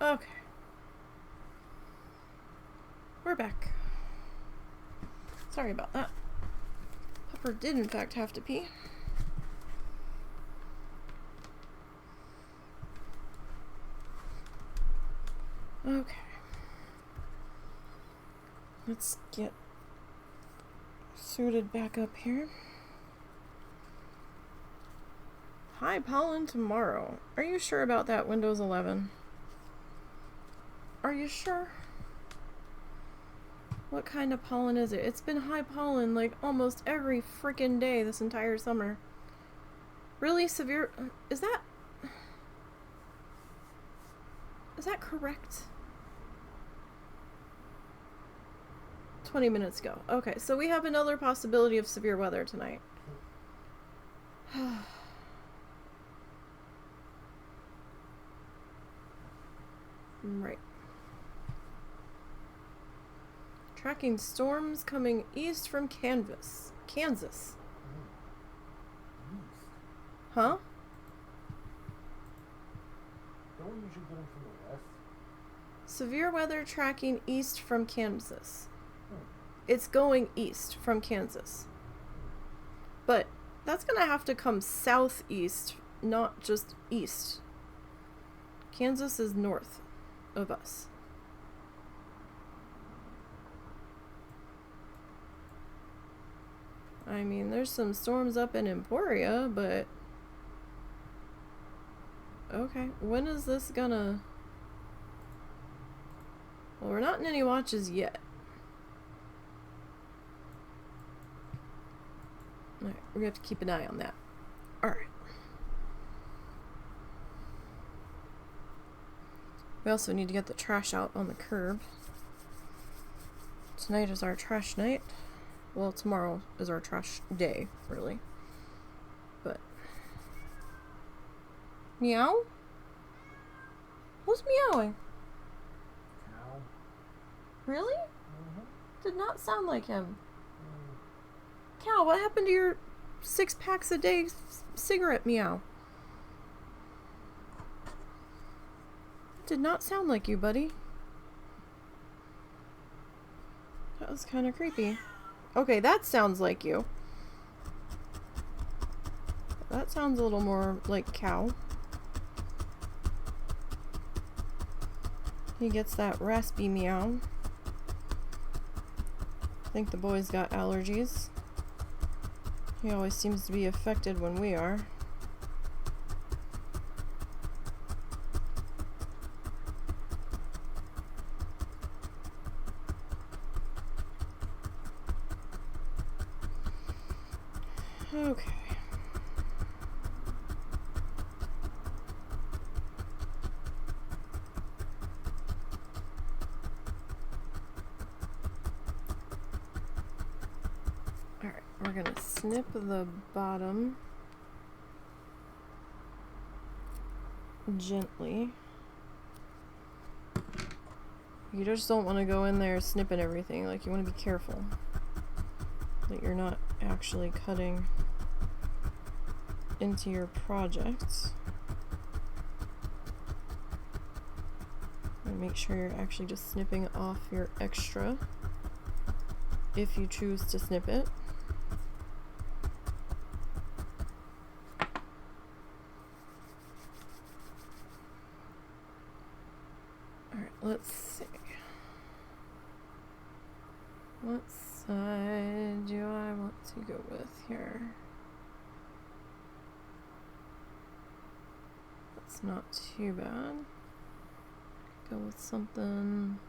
Okay. We're back. Sorry about that. Pepper did in fact have to pee. Okay. Let's get suited back up here. High pollen tomorrow. Are you sure about that, Windows 11? Are you sure? What kind of pollen is it? It's been high pollen like almost every freaking day this entire summer. Really severe? Is that correct? 20 minutes ago. Okay, so we have another possibility of severe weather tonight. Right. Tracking storms coming east from Kansas. East. Huh? Don't we usually get them from the west? Severe weather tracking east from Kansas. It's going east from Kansas. But that's gonna have to come southeast, not just east. Kansas is north of us. I mean, there's some storms up in Emporia, but... Okay, when is this gonna... Well, we're not in any watches yet. Alright, we're gonna have to keep an eye on that. Alright. We also need to get the trash out on the curb. Tonight is our trash night. Well, tomorrow is our trash day, really. But... Meow? Who's meowing? Cow. Really? Mm-hmm. Did not sound like him. Cow, what happened to your 6 packs a day cigarette meow? Did not sound like you, buddy. That was kind of creepy. Okay, that sounds like you. That sounds a little more like cow. He gets that raspy meow. I think the boy's got allergies. He always seems to be affected when we are. Okay. Alright, we're gonna snip the bottom gently. You just don't want to go in there snipping everything. Like, you want to be careful that you're not actually cutting into your project. And make sure you're actually just snipping off your extra if you choose to snip it. Alright, let's see. What side do I want to go with here? That's not too bad. Go with something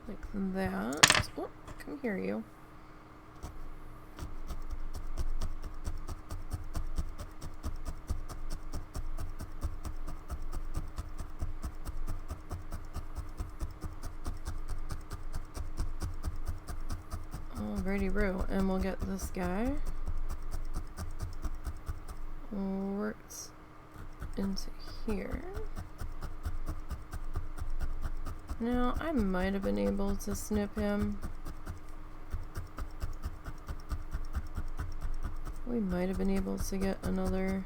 like that. Oh, come here, you. Alrighty, bro, and we'll get this guy worked into here. Now, I might have been able to snip him. We might have been able to get another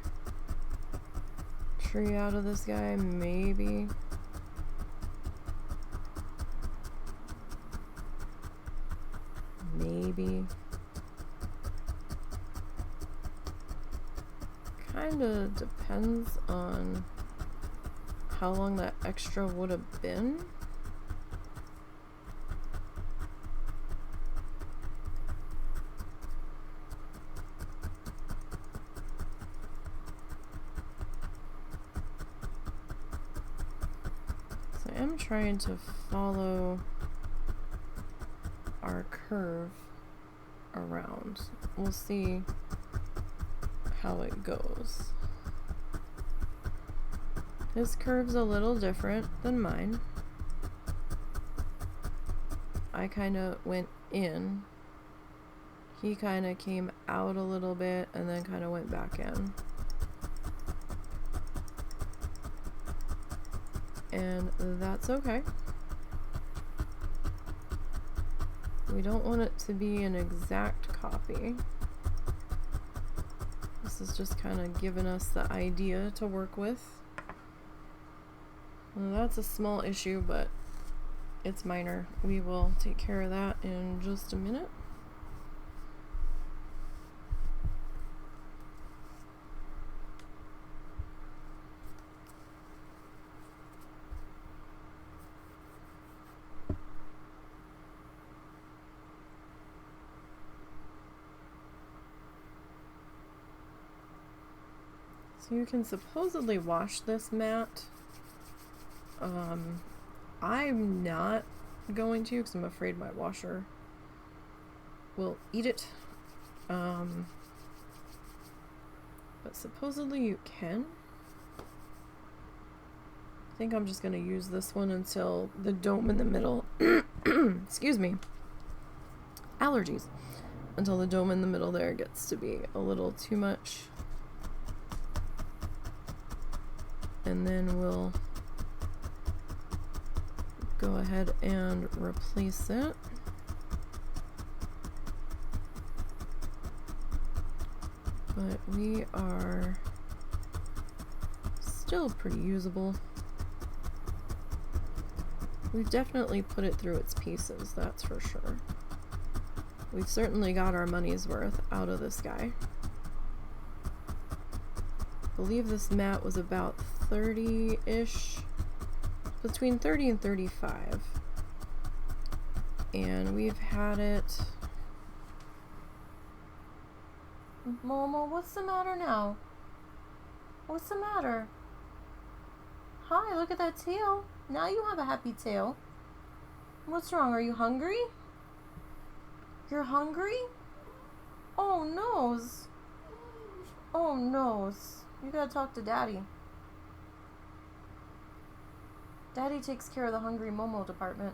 tree out of this guy, maybe. Maybe. Kinda depends on how long that extra would have been. So I am trying to follow our curve around. We'll see how it goes. His curve's a little different than mine. I kind of went in. He kind of came out a little bit and then kind of went back in. And that's okay. We don't want it to be an exact copy. This is just kind of giving us the idea to work with. Well, that's a small issue, but it's minor. We will take care of that in just a minute. So you can supposedly wash this mat. I'm not going to because I'm afraid my washer will eat it. But supposedly you can. I think I'm just going to use this one until the dome in the middle, excuse me, allergies, until the dome in the middle there gets to be a little too much. And then we'll go ahead and replace it. But we are still pretty usable. We've definitely put it through its pieces, that's for sure. We've certainly got our money's worth out of this guy. I believe this mat was about 30-ish. Between 30 and 35. And we've had it... Momo, what's the matter now? What's the matter? Hi, look at that tail. Now you have a happy tail. What's wrong? Are you hungry? You're hungry? Oh, nose. Oh, nose. You gotta talk to Daddy. Daddy takes care of the hungry Momo department.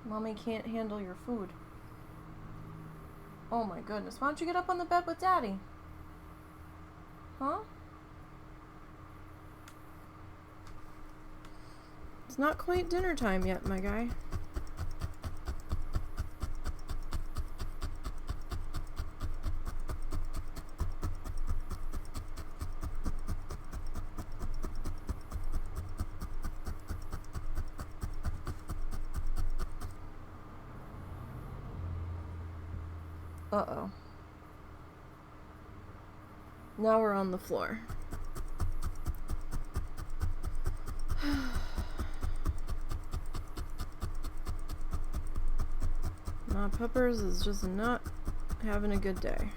Mommy can't handle your food. Oh my goodness. Why don't you get up on the bed with Daddy? Huh? It's not quite dinner time yet, my guy. Uh-oh. Now we're on the floor. My puppers is just not having a good day.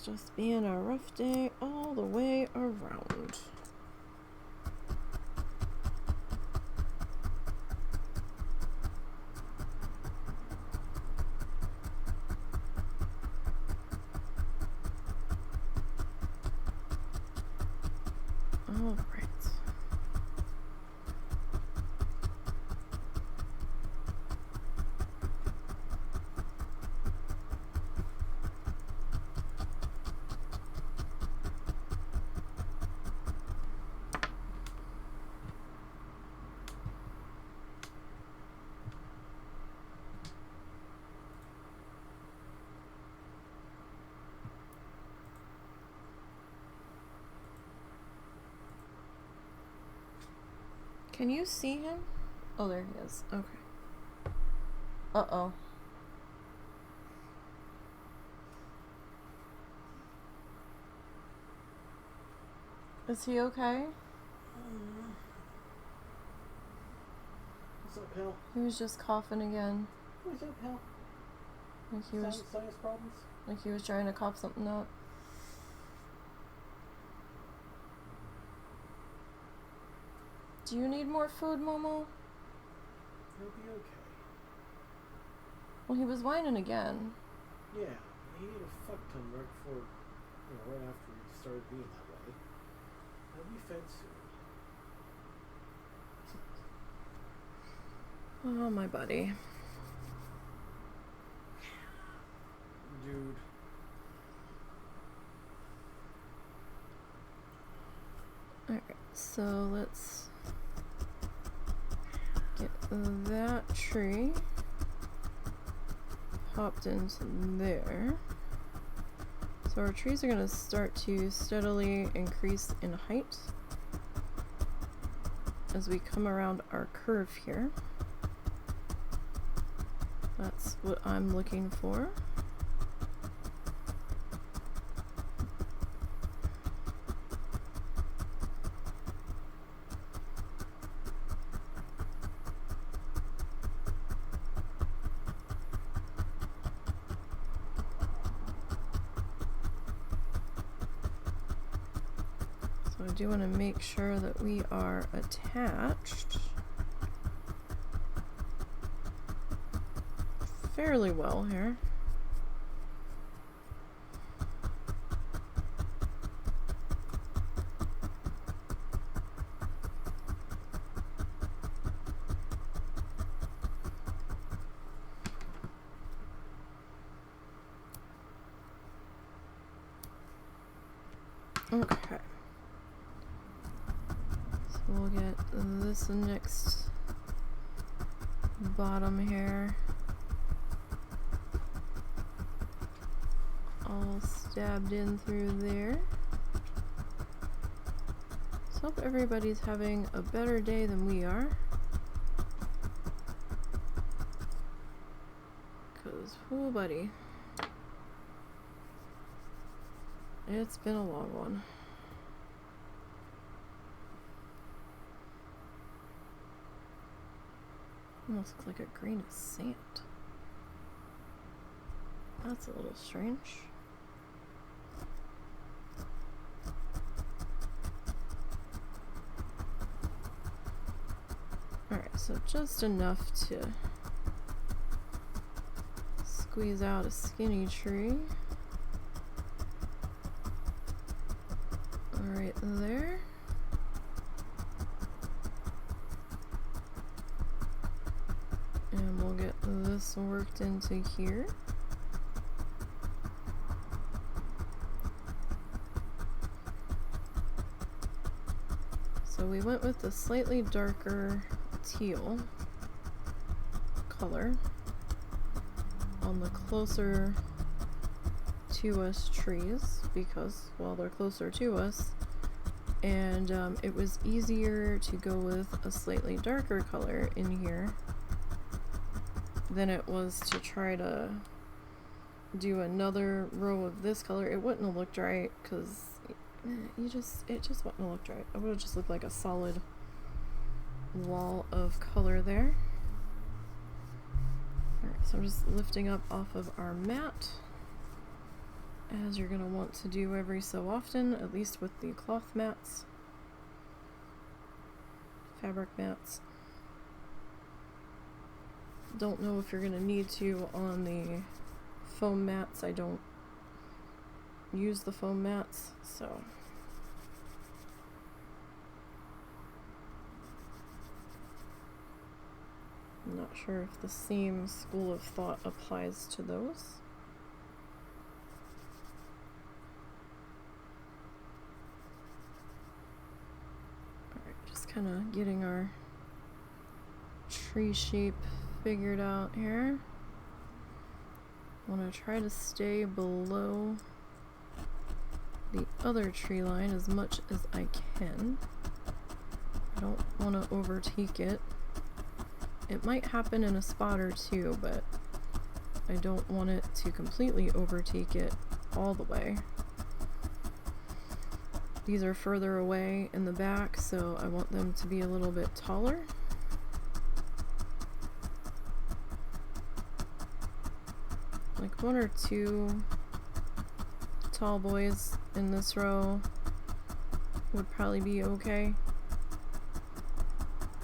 Just being a rough day all the way around. All right. Can you see him? Oh, there he is. Okay. Uh-oh. Is he okay? What's up, pal? He was just coughing again. What's up, pal? Like he was Sinus problems? like he was trying to cough something up. Do you need more food, Momo? He'll be okay. Well, he was whining again. Yeah, he ate a fuck ton right before, right after he started being that way. He'll be fed soon. Oh, my buddy. Dude. Alright, so let's get that tree popped into there. So our trees are going to start to steadily increase in height as we come around our curve here. That's what I'm looking for. So I do want to make sure that we are attached fairly well here. Okay. So we'll get this next bottom here all stabbed in through there. So hope everybody's having a better day than we are. Cause, oh buddy, it's been a long one. Almost looks like a grain of sand. That's a little strange. Alright, so just enough to squeeze out a skinny tree. Right there. And we'll get this worked into here. So we went with the slightly darker teal color on the closer to us trees because, well, they're closer to us, and it was easier to go with a slightly darker color in here than it was to try to do another row of this color. It wouldn't have looked right because it just wouldn't have looked right. It would have just looked like a solid wall of color there. Alright, so I'm just lifting up off of our mat, as you're going to want to do every so often, at least with the cloth mats, fabric mats. Don't know if you're going to need to on the foam mats. I don't use the foam mats, so I'm not sure if the same school of thought applies to those. Alright, just kind of getting our tree shape figured out here. I want to try to stay below the other tree line as much as I can. I don't want to overtake it. It might happen in a spot or two, but I don't want it to completely overtake it all the way. These are further away in the back, so I want them to be a little bit taller. Like 1 or 2 tall boys in this row would probably be okay,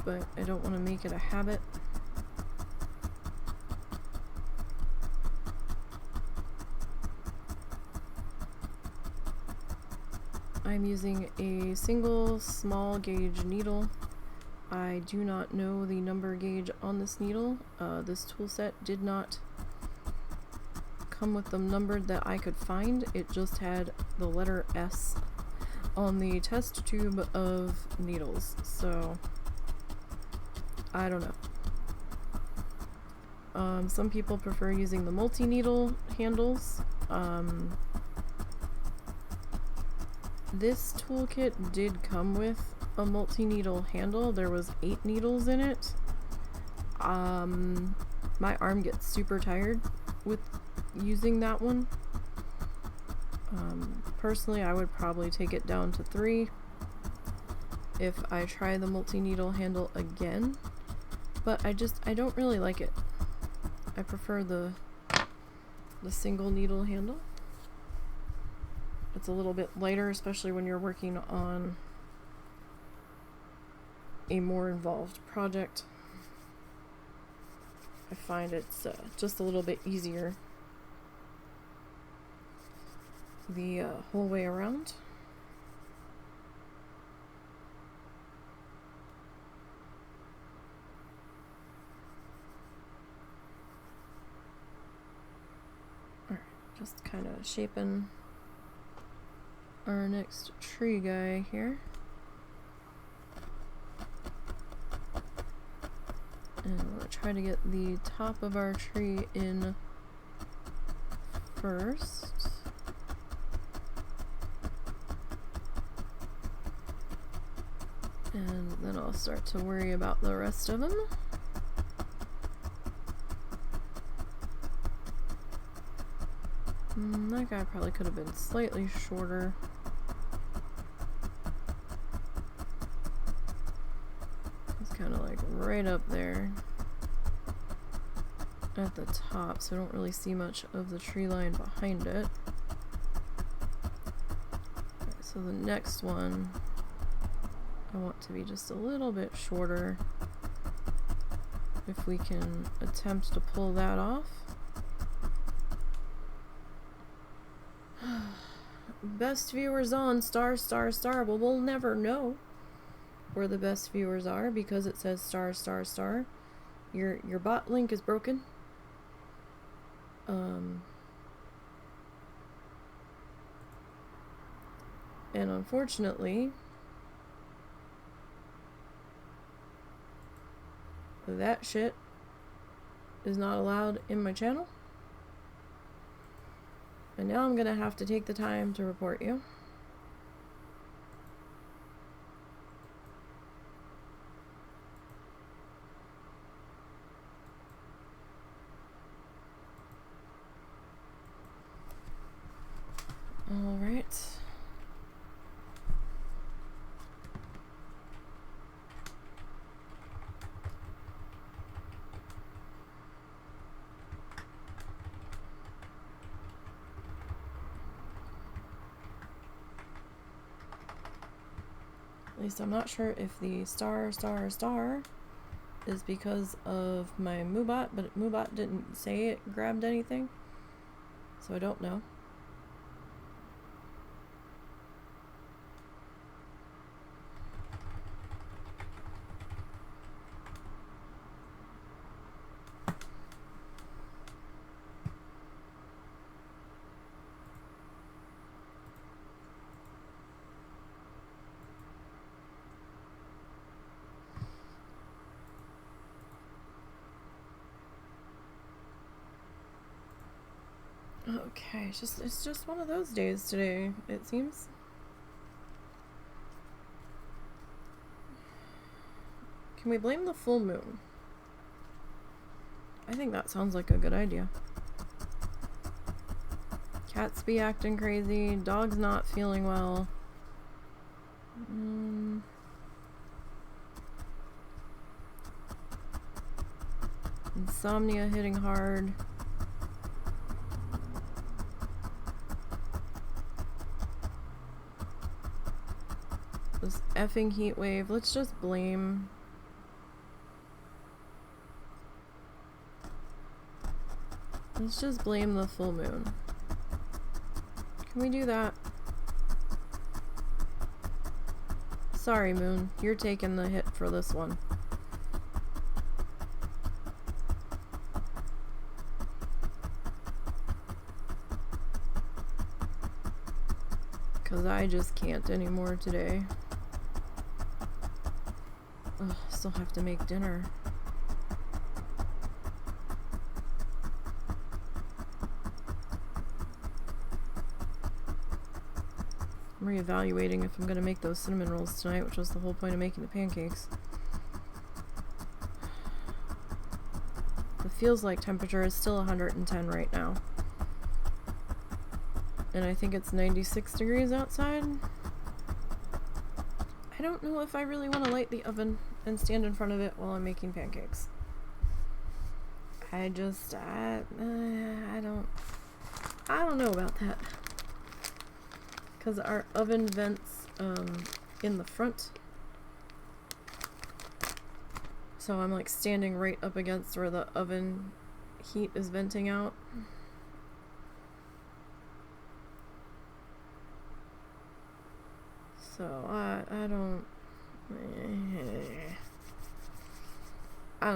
but I don't want to make it a habit. I'm using a single small gauge needle. I do not know the number gauge on this needle. This tool set did not come with them numbered that I could find. It just had the letter S on the test tube of needles, so I don't know. Some people prefer using the multi-needle handles. This toolkit did come with a multi-needle handle. There was 8 needles in it. My arm gets super tired with using that one. Personally, I would probably take it down to 3 if I try the multi-needle handle again, but I don't really like it. I prefer the single needle handle. It's a little bit lighter, especially when you're working on a more involved project. I find it's just a little bit easier the whole way around. Alright, just kind of shaping our next tree guy here. And I'm going to try to get the top of our tree in first. And then I'll start to worry about the rest of them. That guy probably could have been slightly shorter. It's kind of like right up there at the top, so I don't really see much of the tree line behind it. Okay, so the next one I want to be just a little bit shorter. If we can attempt to pull that off. Best viewers on star star star. Well, we'll never know where the best viewers are because it says star star star. Your bot link is broken. And unfortunately, that shit is not allowed in my channel. And now I'm gonna have to take the time to report you. All right. At least I'm not sure if the star star star is because of my MooBot, but MooBot didn't say it grabbed anything, so I don't know. Okay, it's just one of those days today, it seems. Can we blame the full moon? I think that sounds like a good idea. Cats be acting crazy, dog's not feeling well. Insomnia hitting hard. This effing heat wave. Let's just blame... Let's just blame the full moon. Can we do that? Sorry, moon. You're taking the hit for this one. Because I just can't anymore today. Ugh, still have to make dinner. I'm reevaluating if I'm going to make those cinnamon rolls tonight, which was the whole point of making the pancakes. The feels like temperature is still 110 right now. And I think it's 96 degrees outside. I don't know if I really want to light the oven and stand in front of it while I'm making pancakes. I don't know about that. Because our oven vents in the front. So I'm like standing right up against where the oven heat is venting out. So I don't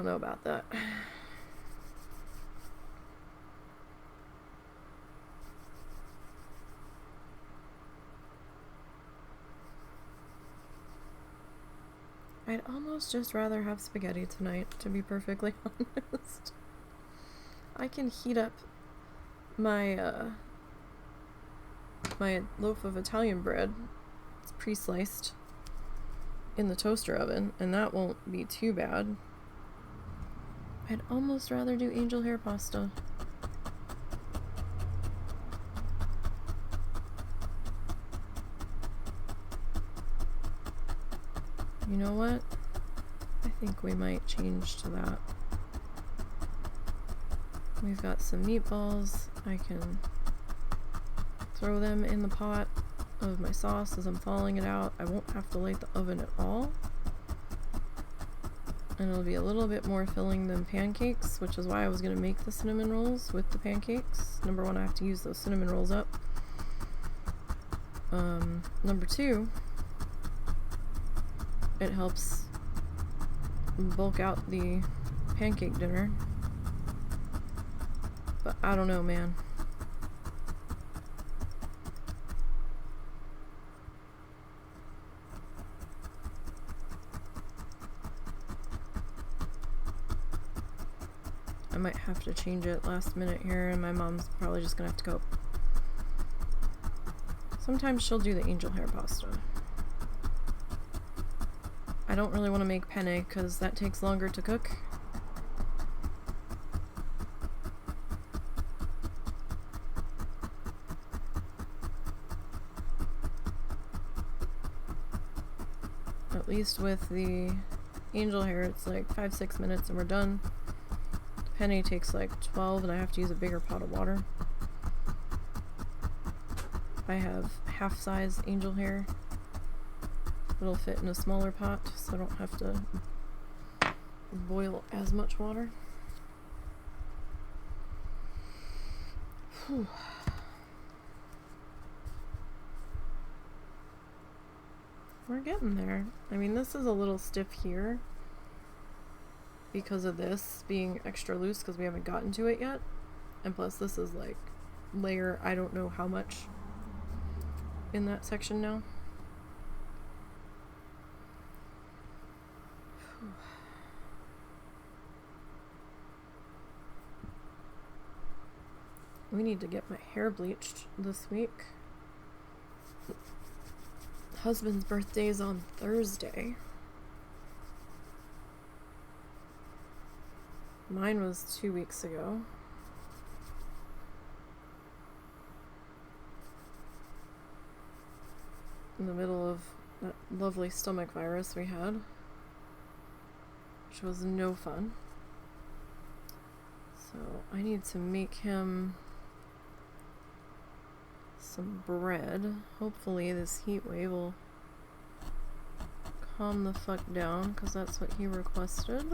know about that. I'd almost just rather have spaghetti tonight, to be perfectly honest. I can heat up my my loaf of Italian bread. It's pre-sliced in the toaster oven, and that won't be too bad. I'd almost rather do angel hair pasta. You know what? I think we might change to that. We've got some meatballs. I can throw them in the pot of my sauce as I'm thawing it out. I won't have to light the oven at all. And it'll be a little bit more filling than pancakes, which is why I was going to make the cinnamon rolls with the pancakes. Number one, I have to use those cinnamon rolls up. Number two, it helps bulk out the pancake dinner. But I don't know, man. I might have to change it last minute here, and my mom's probably just gonna have to go. Sometimes she'll do the angel hair pasta. I don't really want to make penne because that takes longer to cook. At least with the angel hair, it's like 5-6 minutes and we're done. Penne takes like 12 and I have to use a bigger pot of water. I have half-size angel hair. It'll fit in a smaller pot, so I don't have to boil as much water. Whew. We're getting there. I mean, this is a little stiff here because of this being extra loose because we haven't gotten to it yet. And plus this is like layer I don't know how much in that section now. We need to get my hair bleached this week. Husband's birthday is on Thursday. Mine was 2 weeks ago. In the middle of that lovely stomach virus we had, which was no fun. So I need to make him some bread. Hopefully this heat wave will calm the fuck down, because that's what he requested.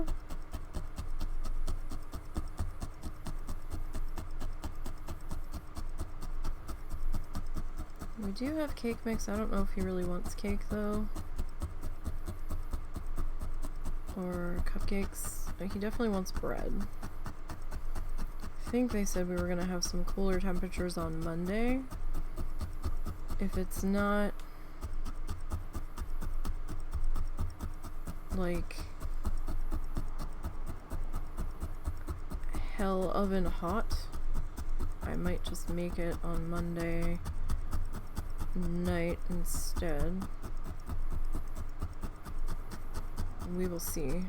We do have cake mix. I don't know if he really wants cake though. Or cupcakes. He definitely wants bread. I think they said we were gonna have some cooler temperatures on Monday. If it's not like hell oven hot, I might just make it on Monday night instead. We will see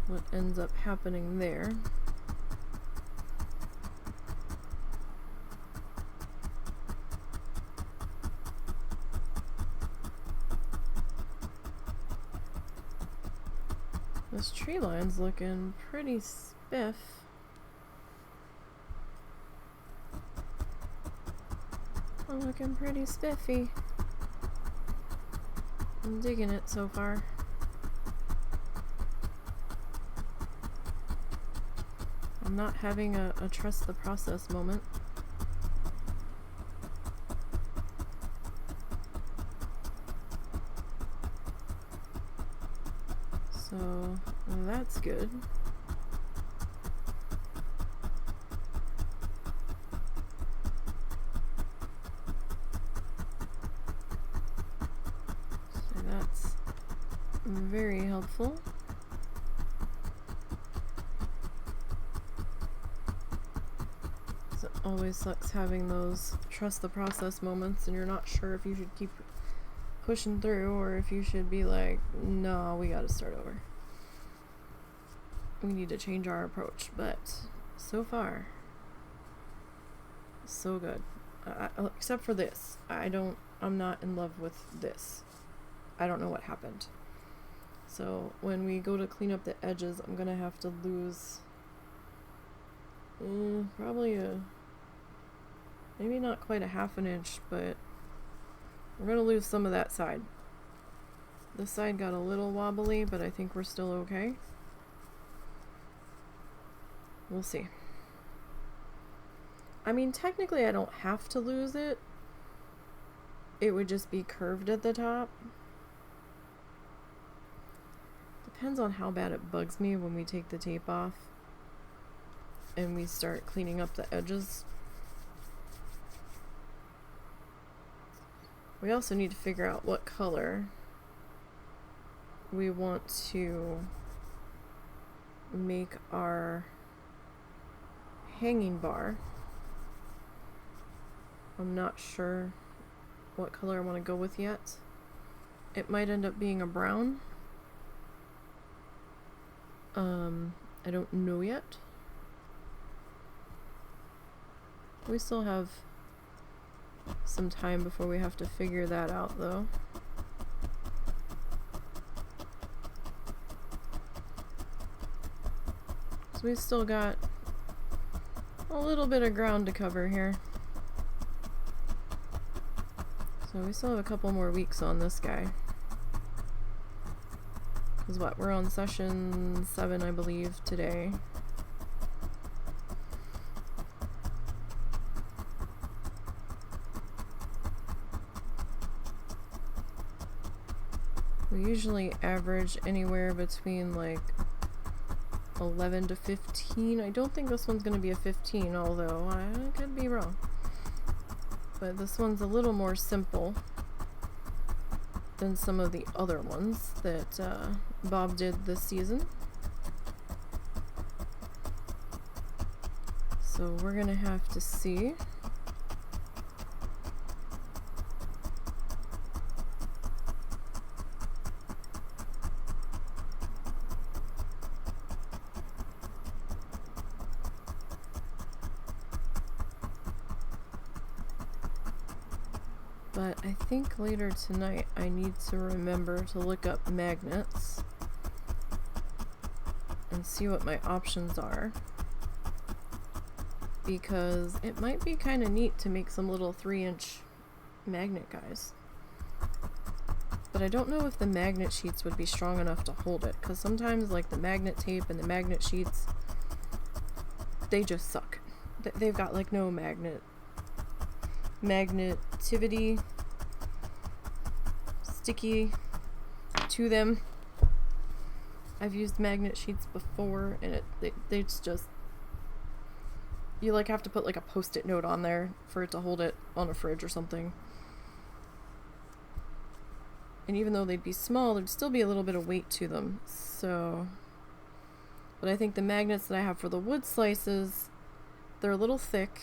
what ends up happening there. This tree line's looking pretty spiff. I'm looking pretty spiffy. I'm digging it so far. I'm not having a trust the process moment. So that's good. So that's very helpful. So it always sucks having those trust the process moments and you're not sure if you should keep pushing through or if you should be like, no, we gotta start over. We need to change our approach, but so far, so good. Except for this. I'm not in love with this. I don't know what happened. So when we go to clean up the edges, I'm gonna have to lose probably maybe not quite a half an inch, but we're gonna lose some of that side. This side got a little wobbly, but I think we're still okay. We'll see. I mean, technically I don't have to lose it. It would just be curved at the top. Depends on how bad it bugs me when we take the tape off and we start cleaning up the edges. We also need to figure out what color we want to make our hanging bar. I'm not sure what color I want to go with yet. It might end up being a brown. I don't know yet. We still have some time before we have to figure that out though. So we've still got a little bit of ground to cover here. So we still have a couple more weeks on this guy. Because what, we're on session 7 I believe today. We usually average anywhere between like 11 to 15. I don't think this one's going to be a 15, although I could be wrong. But this one's a little more simple than some of the other ones that Bob did this season. So we're going to have to see. But I think later tonight I need to remember to look up magnets and see what my options are, because it might be kind of neat to make some little 3-inch magnet guys. But I don't know if the magnet sheets would be strong enough to hold it, because sometimes like the magnet tape and the magnet sheets, they just suck. They've got like no magnetivity sticky to them. I've used magnet sheets before, and it's just, you like have to put like a post-it note on there for it to hold it on a fridge or something. And even though they'd be small, there'd still be a little bit of weight to them. So, but I think the magnets that I have for the wood slices, they're a little thick,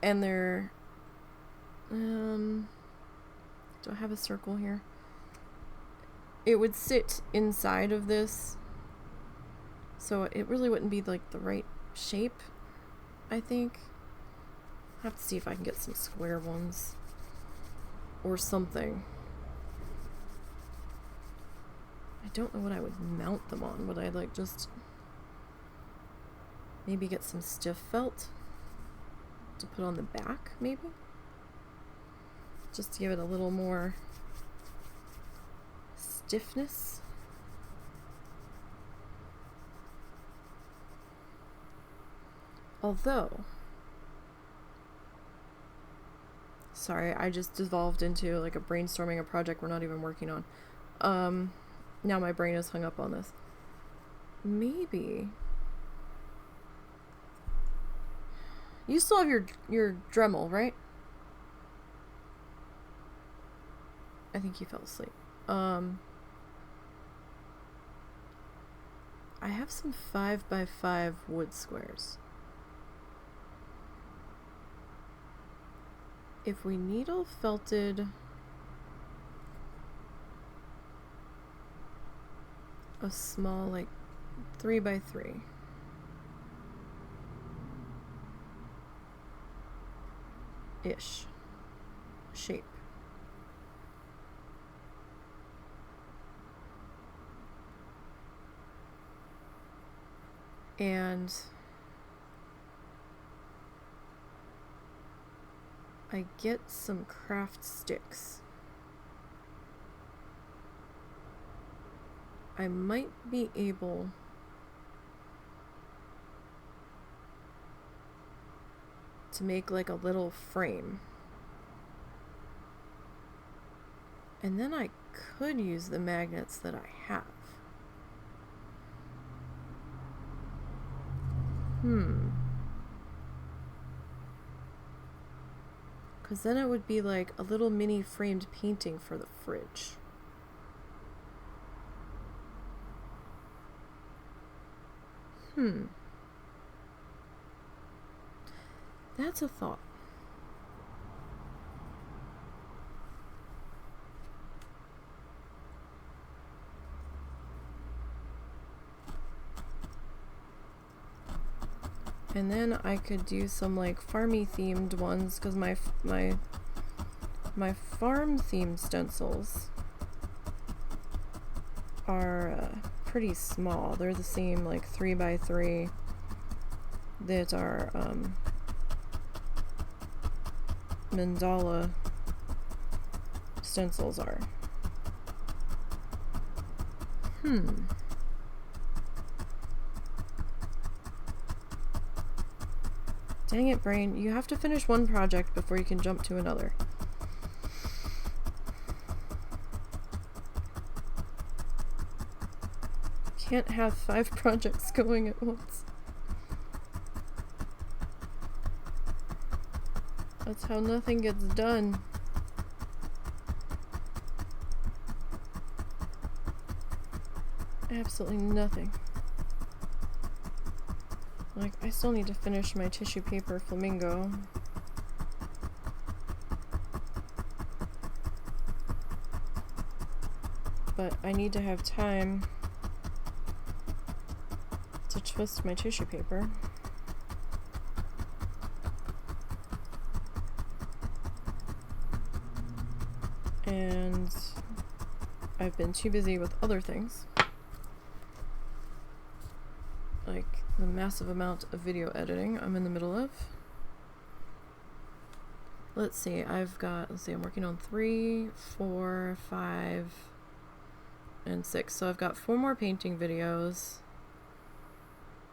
and they're, do I have a circle here? It would sit inside of this, so it really wouldn't be like the right shape, I think. I'll have to see if I can get some square ones or something. I don't know what I would mount them on. Would I like just maybe get some stiff felt to put on the back, maybe? Just to give it a little more stiffness. Although, sorry, I just devolved into like a brainstorming a project we're not even working on. Now my brain is hung up on this. Maybe you still have your Dremel, right? I think you fell asleep. I have some 5x5 wood squares. If we needle felted a small, like 3x3, ish shape, and I get some craft sticks, I might be able to make like a little frame. And then I could use the magnets that I have. Because then it would be like a little mini framed painting for the fridge. That's a thought. And then I could do some like farmy themed ones, because my farm themed stencils are pretty small. They're the same like 3x3 that our mandala stencils are. Dang it, brain. You have to finish one project before you can jump to another. Can't have 5 projects going at once. That's how nothing gets done. Absolutely nothing. Like, I still need to finish my tissue paper flamingo. But I need to have time to twist my tissue paper. And I've been too busy with other things, like the massive amount of video editing I'm in the middle of. Let's see, I'm working on 3, 4, 5, and 6. So I've got 4 more painting videos,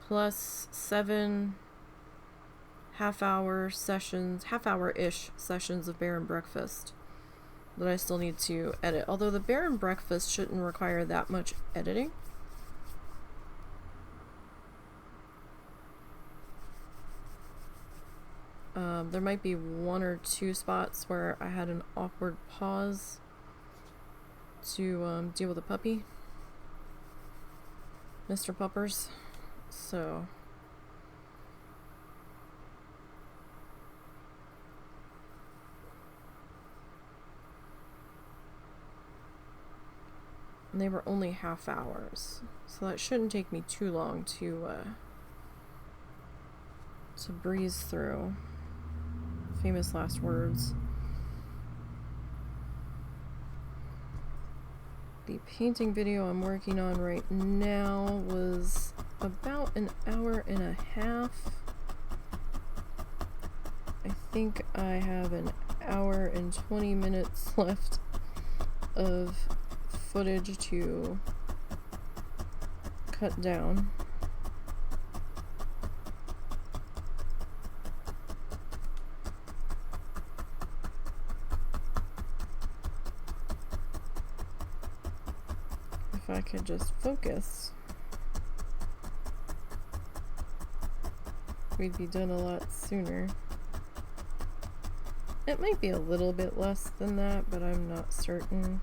plus 7 half-hour-ish sessions of Bear and Breakfast that I still need to edit. Although the Bear and Breakfast shouldn't require that much editing. There might be 1 or 2 spots where I had an awkward pause to deal with a puppy, Mr. Puppers. So and they were only half hours, so that shouldn't take me too long to breeze through. Famous last words. The painting video I'm working on right now was about an hour and a half. I think I have an hour and 20 minutes left of footage to cut down. If I could just focus, we'd be done a lot sooner. It might be a little bit less than that, but I'm not certain.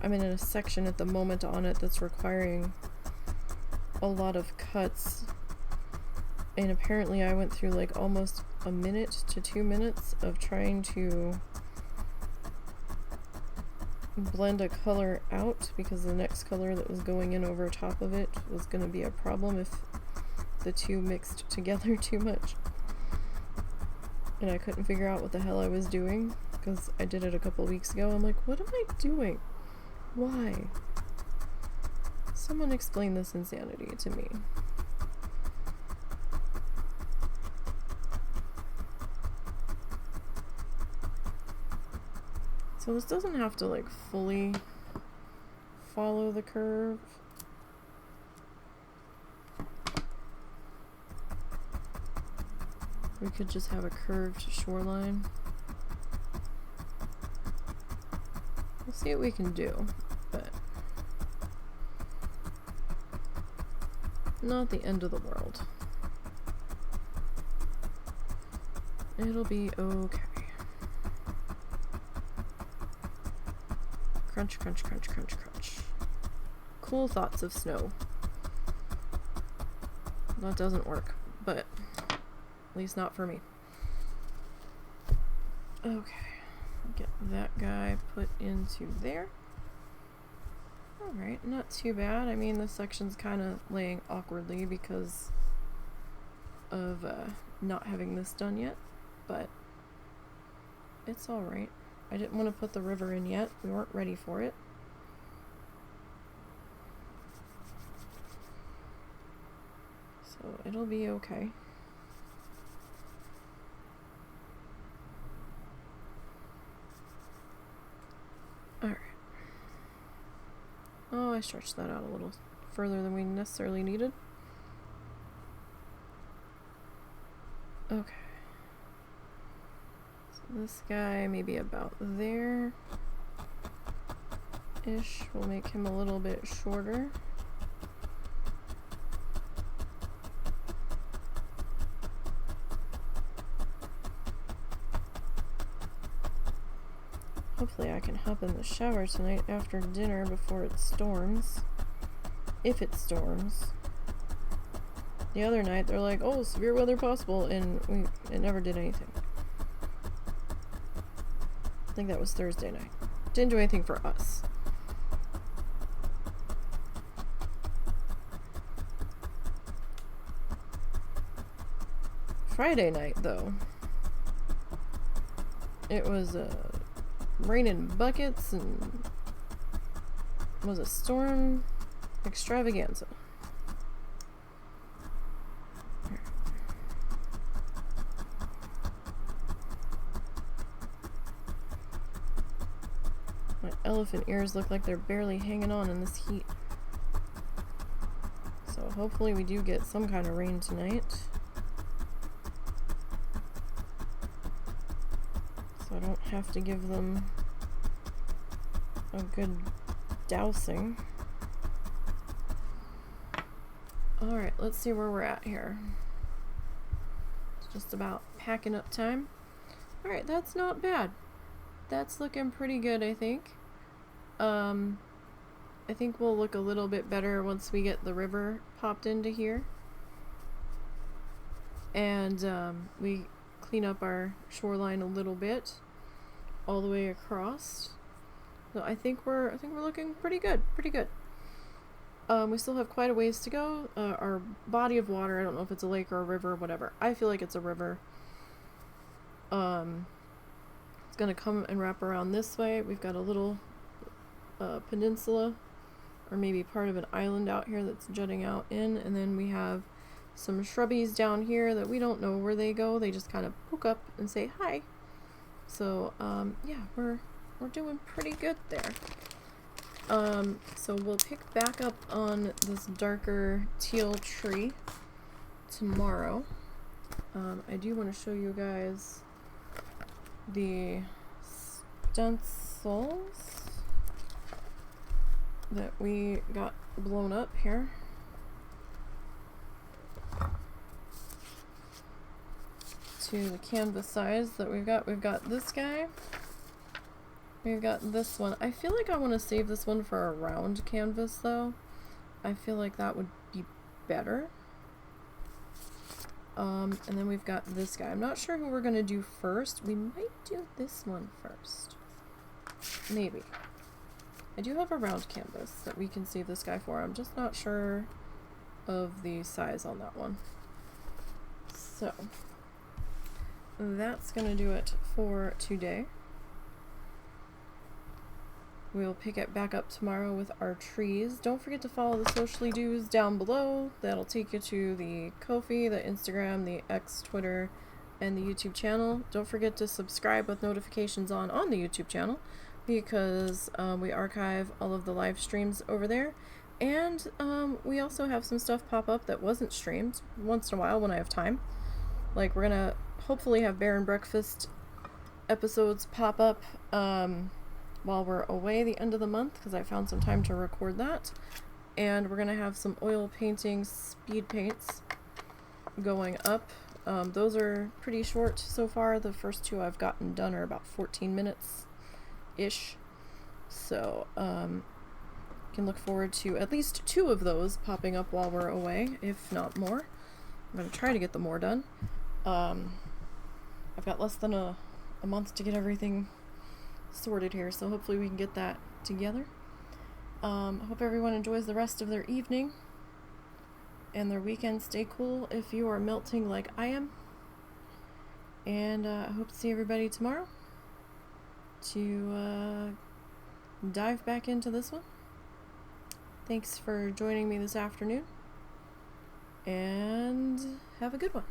I'm in a section at the moment on it that's requiring a lot of cuts, and apparently I went through like almost a minute to 2 minutes of trying to blend a color out because the next color that was going in over top of it was going to be a problem if the two mixed together too much. And I couldn't figure out what the hell I was doing because I did it a couple weeks ago. I'm like, what am I doing? Why? Someone explain this insanity to me. So this doesn't have to like fully follow the curve. We could just have a curved shoreline. We'll see what we can do, but not the end of the world. It'll be okay. Crunch, crunch, crunch, crunch, crunch. Cool thoughts of snow. That doesn't work, but at least not for me. Okay. Get that guy put into there. Alright, not too bad. I mean, this section's kind of laying awkwardly because of not having this done yet, but it's alright. I didn't want to put the river in yet. We weren't ready for it. So it'll be okay. Alright. Oh, I stretched that out a little further than we necessarily needed. Okay. So this guy maybe about there ish. We'll make him a little bit shorter. Hopefully I can hop in the shower tonight after dinner before it storms. If it storms. The other night they're like, oh, severe weather possible, and it never did anything. I think that was Thursday night. Didn't do anything for us. Friday night though, it was rain in buckets and was a storm extravaganza. My elephant ears look like they're barely hanging on in this heat. So hopefully we do get some kind of rain tonight. So I don't have to give them a good dousing. Alright, let's see where we're at here. It's just about packing up time. Alright, that's not bad. That's looking pretty good, I think. I think we'll look a little bit better once we get the river popped into here. And we clean up our shoreline a little bit all the way across. So I think we're looking pretty good, we still have quite a ways to go. Our body of water, I don't know if it's a lake or a river or whatever. I feel like it's a river. It's gonna come and wrap around this way. We've got a little peninsula, or maybe part of an island out here that's jutting out in, and then we have some shrubbies down here that we don't know where they go. They just kind of poke up and say hi. So yeah, we're doing pretty good there. So we'll pick back up on this darker teal tree tomorrow. I do want to show you guys the stencils that we got blown up here. To the canvas size that we've got. We've got this guy. We've got this one. I feel like I want to save this one for a round canvas though. I feel like that would be better. And then we've got this guy. I'm not sure who we're gonna do first. We might do this one first. Maybe. I do have a round canvas that we can save this guy for. I'm just not sure of the size on that one. So that's gonna do it for today. We'll pick it back up tomorrow with our trees. Don't forget to follow the socially do's down below. That'll take you to the Ko-fi, the Instagram, the X, Twitter, and the YouTube channel. Don't forget to subscribe with notifications on the YouTube channel, because we archive all of the live streams over there. And we also have some stuff pop up that wasn't streamed once in a while when I have time. Like, we're gonna hopefully have Bear and Breakfast episodes pop up while we're away the end of the month, because I found some time to record that. And we're gonna have some oil painting speed paints going up. Those are pretty short so far. The first two I've gotten done are about 14 minutes ish. So can look forward to at least 2 of those popping up while we're away, if not more. I'm gonna try to get the more done. I've got less than a month to get everything sorted here, so hopefully we can get that together. I hope everyone enjoys the rest of their evening and their weekend. Stay cool if you are melting like I am. And I hope to see everybody tomorrow to dive back into this one. Thanks for joining me this afternoon, and have a good one.